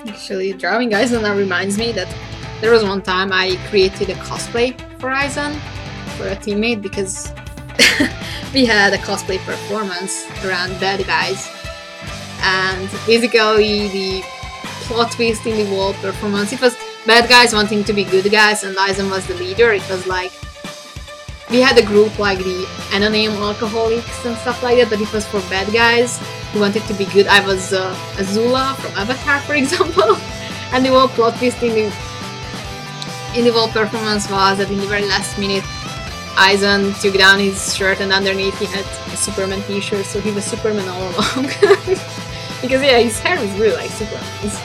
Actually, drawing Aizen now reminds me that there was one time I created a cosplay for Aizen for a teammate because we had a cosplay performance around bad guys, and basically the plot twist in the whole performance, it was bad guys wanting to be good guys and Aizen was the leader. It was like we had a group like the anonym alcoholics and stuff like that, but it was for bad guys who wanted to be good. I was Azula from Avatar, for example, and the whole plot twist in the whole performance was that in the very last minute Aizen took down his shirt and underneath he had a Superman t-shirt, so he was Superman all along. Because yeah, his hair was really like Superman's.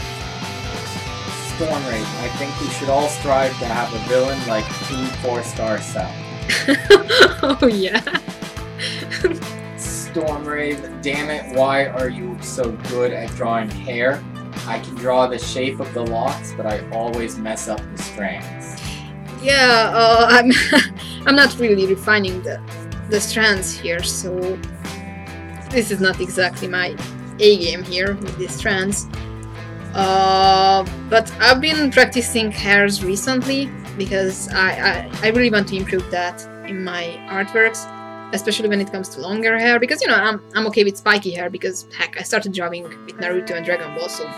Storm Raid, I think we should all strive to have a villain like Team 4-Star Cell. Oh yeah. Storm Raid, damn it, why are you so good at drawing hair? I can draw the shape of the locks, but I always mess up the strands. Yeah, I'm not really refining the strands here, so this is not exactly my A game here with these strands. But I've been practicing hairs recently because I really want to improve that in my artworks, especially when it comes to longer hair, because you know I'm okay with spiky hair because heck, I started drawing with Naruto and Dragon Ball, so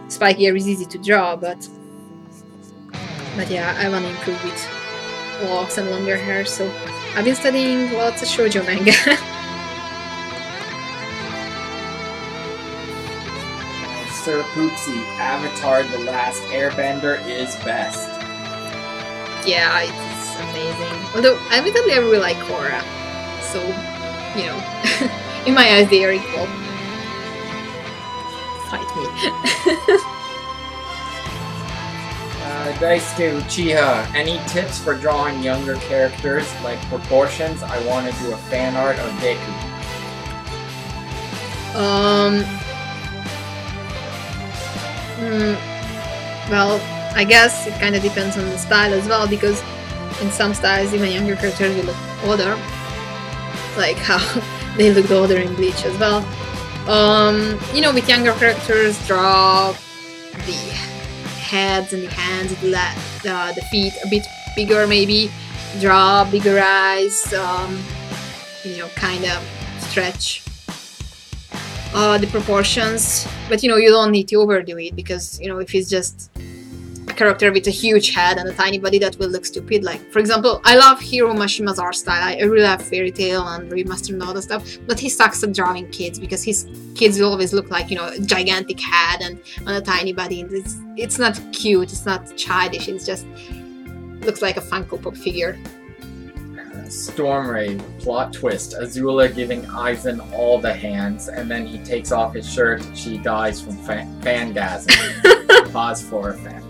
spiky hair is easy to draw, but yeah, I want to improve with locks and longer hair, so I've been studying lots of shoujo manga. Sir Poopsie, Avatar The Last Airbender is best. Yeah, it's amazing. Although, admittedly, I really like Korra, so, you know, in my eyes they are equal. Fight me. Dice to Chiha, any tips for drawing younger characters, like proportions? I want to do a fan art of Deku. Well, I guess it kind of depends on the style as well, because in some styles even younger characters will look older, like how they looked older in Bleach as well. You know, with younger characters, draw the heads and the hands, the feet a bit bigger maybe, draw bigger eyes, you know, kind of stretch the proportions, but you know, you don't need to overdo it, because you know, if it's just a character with a huge head and a tiny body, that will look stupid. Like, for example, I love Hiro Mashima's art style. I really love Fairy Tail and Remaster and all that stuff, but he sucks at drawing kids because his kids will always look like, you know, a gigantic head and a tiny body. It's not cute, it's not childish, it's just looks like a Funko Pop figure. Storm Raid, plot twist, Azula giving Aizen all the hands, and then he takes off his shirt, she dies from fangasm. Pause for effect.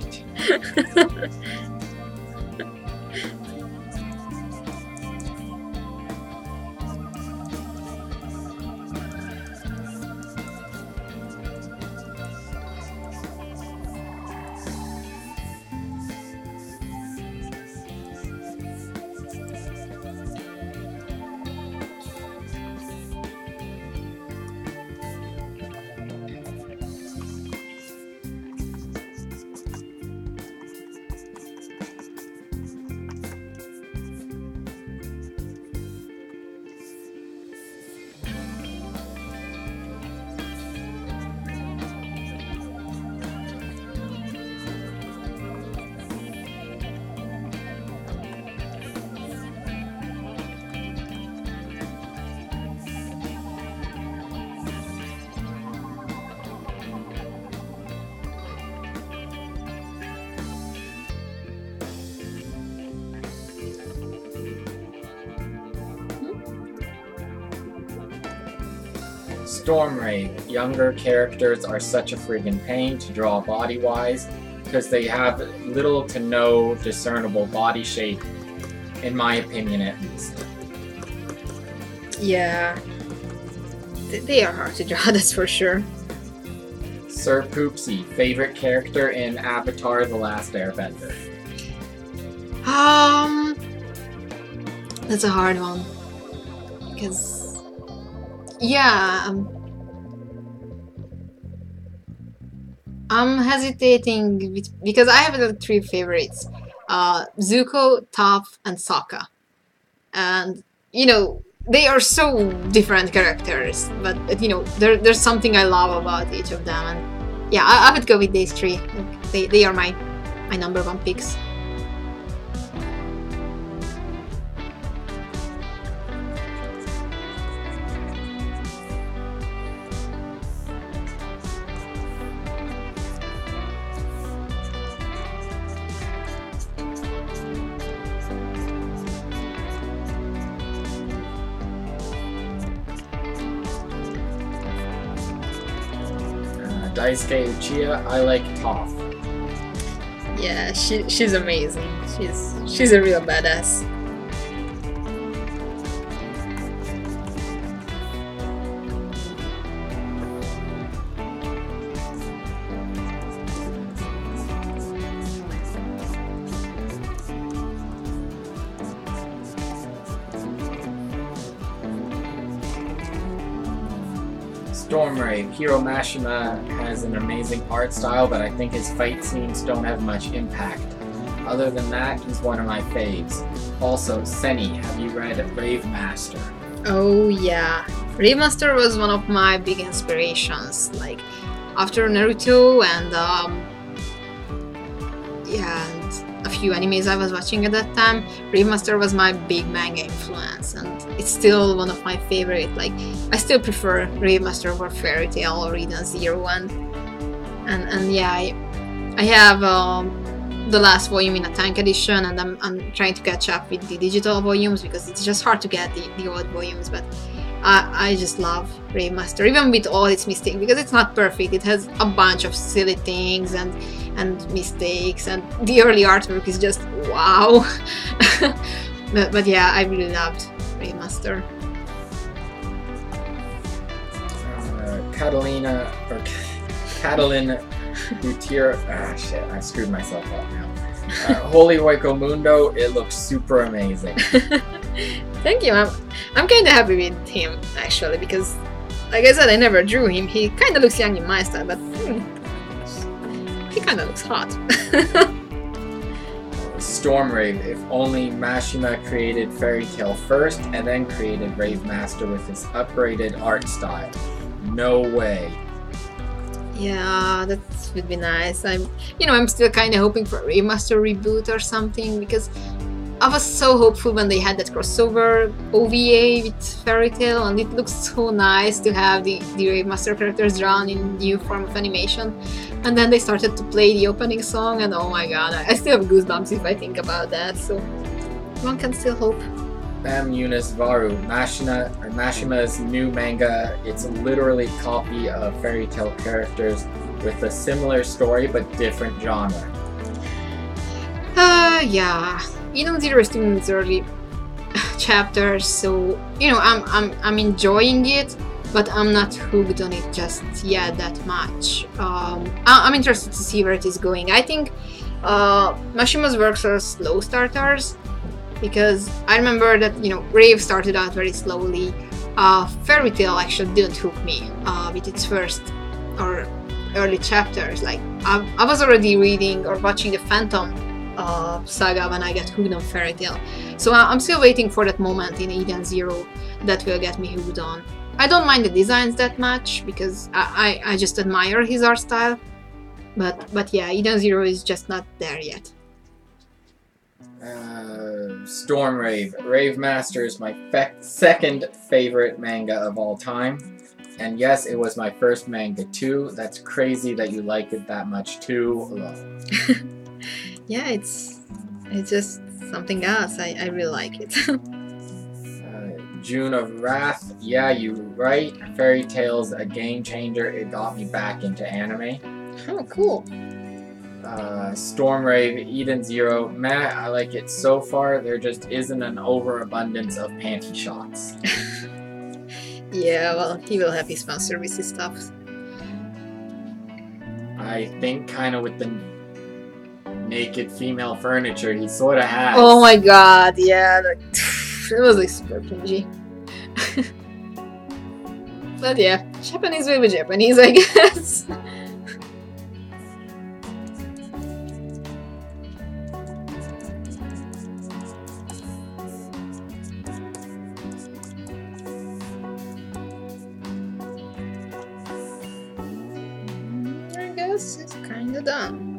Stormrave. Younger characters are such a friggin' pain to draw body-wise because they have little to no discernible body shape, in my opinion at least. Yeah. They are hard to draw, that's for sure. Sir Poopsie. Favorite character in Avatar: The Last Airbender? That's a hard one. Because... yeah, I'm hesitating because I have the three favorites: Zuko, Toph, and Sokka. And you know, they are so different characters, but you know, there's something I love about each of them, and yeah, I would go with these three. They are my number one picks. Daisuke Uchiha. I like Toph. Yeah, she's amazing. She's a real badass. Stormrave. Hiro Mashima has an amazing art style, but I think his fight scenes don't have much impact. Other than that, he's one of my faves. Also, Seni, have you read Rave Master? Oh yeah, Rave Master was one of my big inspirations. Like after Naruto and yeah, and a few animes I was watching at that time, Rave Master was my big manga influence, and it's still one of my favorite. Like I still prefer Rave Master over Fairy Tail or Eden Zero, and yeah, I have the last volume in a tank edition, and I'm trying to catch up with the digital volumes because it's just hard to get the old volumes. But I just love Rave Master, even with all its mistakes, because it's not perfect. It has a bunch of silly things and mistakes, and the early artwork is just wow. but yeah, I really loved Rave Master. Catalin Gutierrez. Shit, I screwed myself up now. Holy Hueco Mundo, it looks super amazing. Thank you. I'm kind of happy with him actually, because like I said, I never drew him. He kind of looks young in my style, but he kind of looks hot. Stormrave. If only Mashima created Fairy Tail first and then created Rave Master with his upgraded art style. No way. Yeah, that would be nice. I'm still kind of hoping for a Rave Master reboot or something, because I was so hopeful when they had that crossover OVA with Fairy Tail, and it looks so nice to have the Rave Master characters drawn in new form of animation. And then they started to play the opening song, and oh my god, I still have goosebumps if I think about that. So one can still hope. Eunice Varu, Mashima's new manga. It's literally a copy of Fairy Tail characters with a similar story but different genre. Yeah. Eden Zero is still in its early chapters, so I'm enjoying it, but I'm not hooked on it just yet that much. I'm interested to see where it is going. I think Mashima's works are slow starters, because I remember that Rave started out very slowly. Fairy Tail actually didn't hook me with its first or early chapters. Like I was already reading or watching the Phantom saga when I got hooked on Fairy Tail. So I'm still waiting for that moment in Eden Zero that will get me hooked on. I don't mind the designs that much because I just admire his art style. But yeah, Eden Zero is just not there yet. Stormrave. Rave Master is my second favorite manga of all time. And yes, it was my first manga too. That's crazy that you like it that much too. Yeah, it's just something else. I really like it. June of Wrath. Yeah, you right. Fairy Tale's a game changer. It got me back into anime. Oh, cool. Stormrave, Eden Zero. Meh, I like it so far. There just isn't an overabundance of panty shots. Yeah, well, he will have his fan services stuff. I think kind of with the naked female furniture, he sort of has. Oh my god, yeah, it was like super cringy. But yeah, Japanese will be Japanese, I guess. I guess it's kinda done.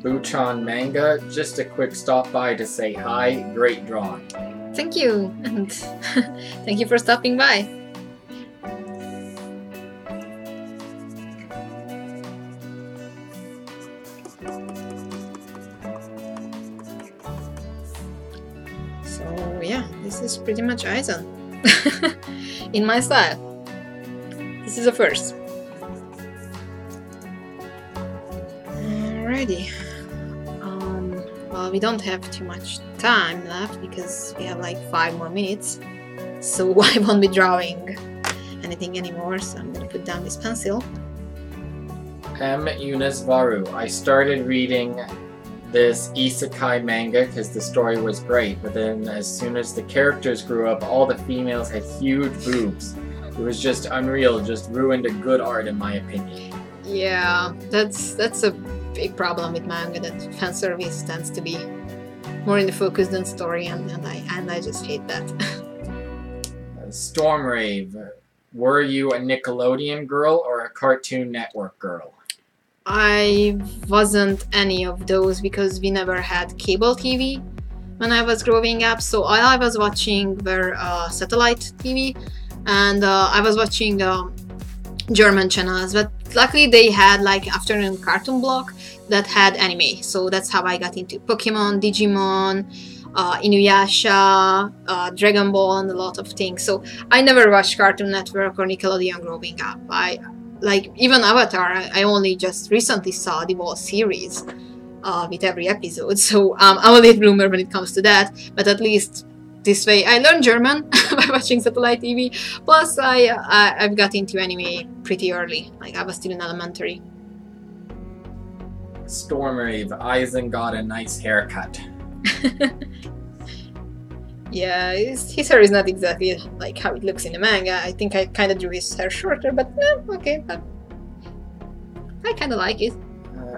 Buchan Manga, just a quick stop by to say hi. Great drawing. Thank you, and thank you for stopping by. So yeah, this is pretty much Aizen. In my style. This is a first. Alrighty. Well, we don't have too much time left because we have like 5 more minutes, so I won't be drawing anything anymore, so I'm gonna put down this pencil. M. Eunice Varu. I started reading this isekai manga because the story was great, but then as soon as the characters grew up, all the females had huge boobs. It was just unreal, just ruined a good art in my opinion. Yeah, that's a big problem with manga, that fan service tends to be more in the focus than story, and I just hate that. Stormrave, were you a Nickelodeon girl or a Cartoon Network girl? I wasn't any of those because we never had cable TV when I was growing up, so all I was watching were satellite TV, and I was watching German channels, but luckily they had like afternoon cartoon block that had anime, so that's how I got into Pokemon, Digimon, Inuyasha, Dragon Ball, and a lot of things. So I never watched Cartoon Network or Nickelodeon growing up. I like even Avatar, I only just recently saw the whole series with every episode, so I'm a late bloomer when it comes to that, but at least this way I learned German by watching satellite TV, plus I've got into anime pretty early, like I was still in elementary. Stormrave, Aizen got a nice haircut. Yeah, his hair is not exactly like how it looks in the manga. I think I kind of drew his hair shorter, but okay, I kind of like it.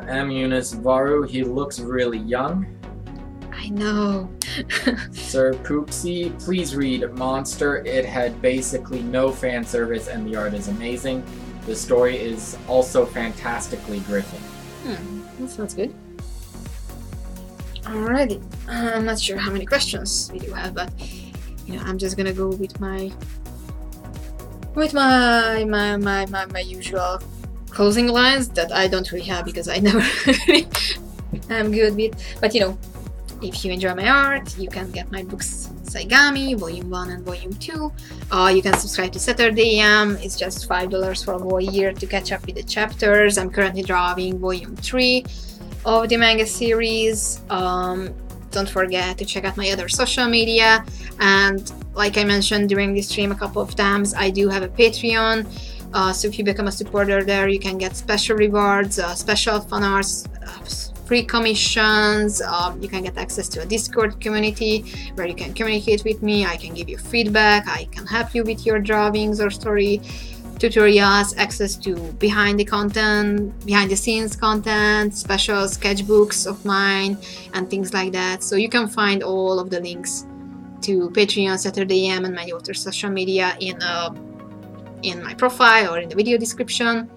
M. Eunice Varu, he looks really young. I know. Sir Poopsie, please read Monster. It had basically no fan service and the art is amazing. The story is also fantastically gripping. That sounds good. Alrighty, I'm not sure how many questions we do have, but you know, I'm just gonna go with my usual closing lines that I don't really have because I never really am good with. But you know, if you enjoy my art, you can get my books Saigami, Volume 1 and Volume 2. You can subscribe to Saturday AM. It's just $5 for a whole year to catch up with the chapters. I'm currently drawing Volume 3 of the manga series. Don't forget to check out my other social media, and like I mentioned during this stream a couple of times, I do have a Patreon, so if you become a supporter there, you can get special rewards, special fan arts, free commissions, you can get access to a Discord community where you can communicate with me, I can give you feedback, I can help you with your drawings or story tutorials, access to behind the scenes content, special sketchbooks of mine, and things like that. So you can find all of the links to Patreon, Saturday AM, and my other social media in my profile or in the video description.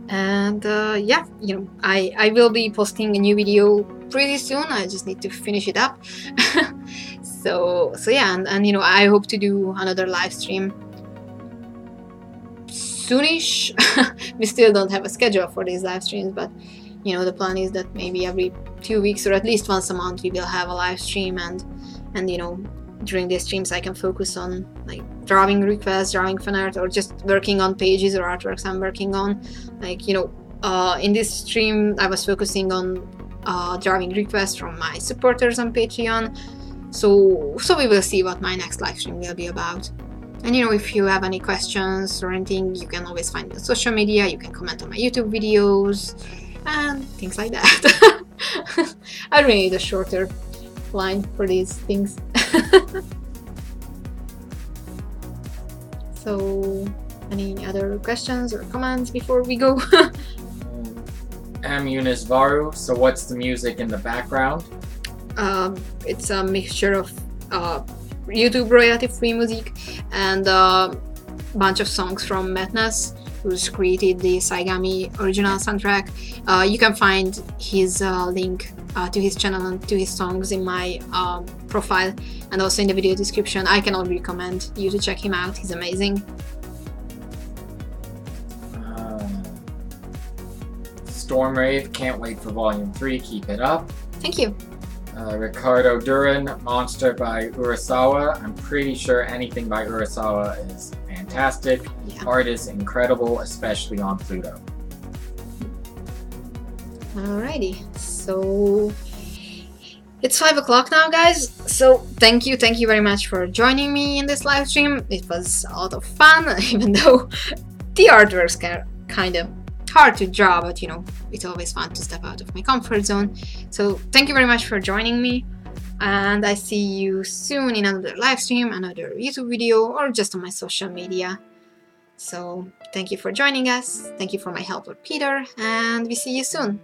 And yeah, you know, I will be posting a new video pretty soon. I just need to finish it up. so yeah, and you know, I hope to do another live stream soonish. We still don't have a schedule for these live streams, but you know, the plan is that maybe every 2 weeks or at least once a month we will have a live stream, and and during these streams I can focus on like drawing requests, drawing fan art, or just working on pages or artworks I'm working on. Like in this stream I was focusing on drawing requests from my supporters on Patreon. So we will see what my next live stream will be about. And if you have any questions or anything, you can always find me on social media, you can comment on my YouTube videos and things like that. I really need a shorter line for these things. So, any other questions or comments before we go? I'm Eunice Varu, so what's the music in the background? It's a mixture of YouTube royalty-free music and a bunch of songs from Madness, who's created the Saigami original soundtrack. You can find his link to his channel and to his songs in my profile and also in the video description. I can only recommend you to check him out, he's amazing. Stormrave, can't wait for Volume 3, keep it up. Thank you. Ricardo Duran, Monster by Urasawa. I'm pretty sure anything by Urasawa is fantastic. Yeah. Art is incredible, especially on Pluto. Alrighty, so it's 5 o'clock now, guys. So thank you very much for joining me in this live stream. It was a lot of fun, even though the artworks are kind of hard to draw, but it's always fun to step out of my comfort zone. So thank you very much for joining me, and I see you soon in another live stream, another YouTube video, or just on my social media. So thank you for joining us, thank you for my helper Peter, and we see you soon.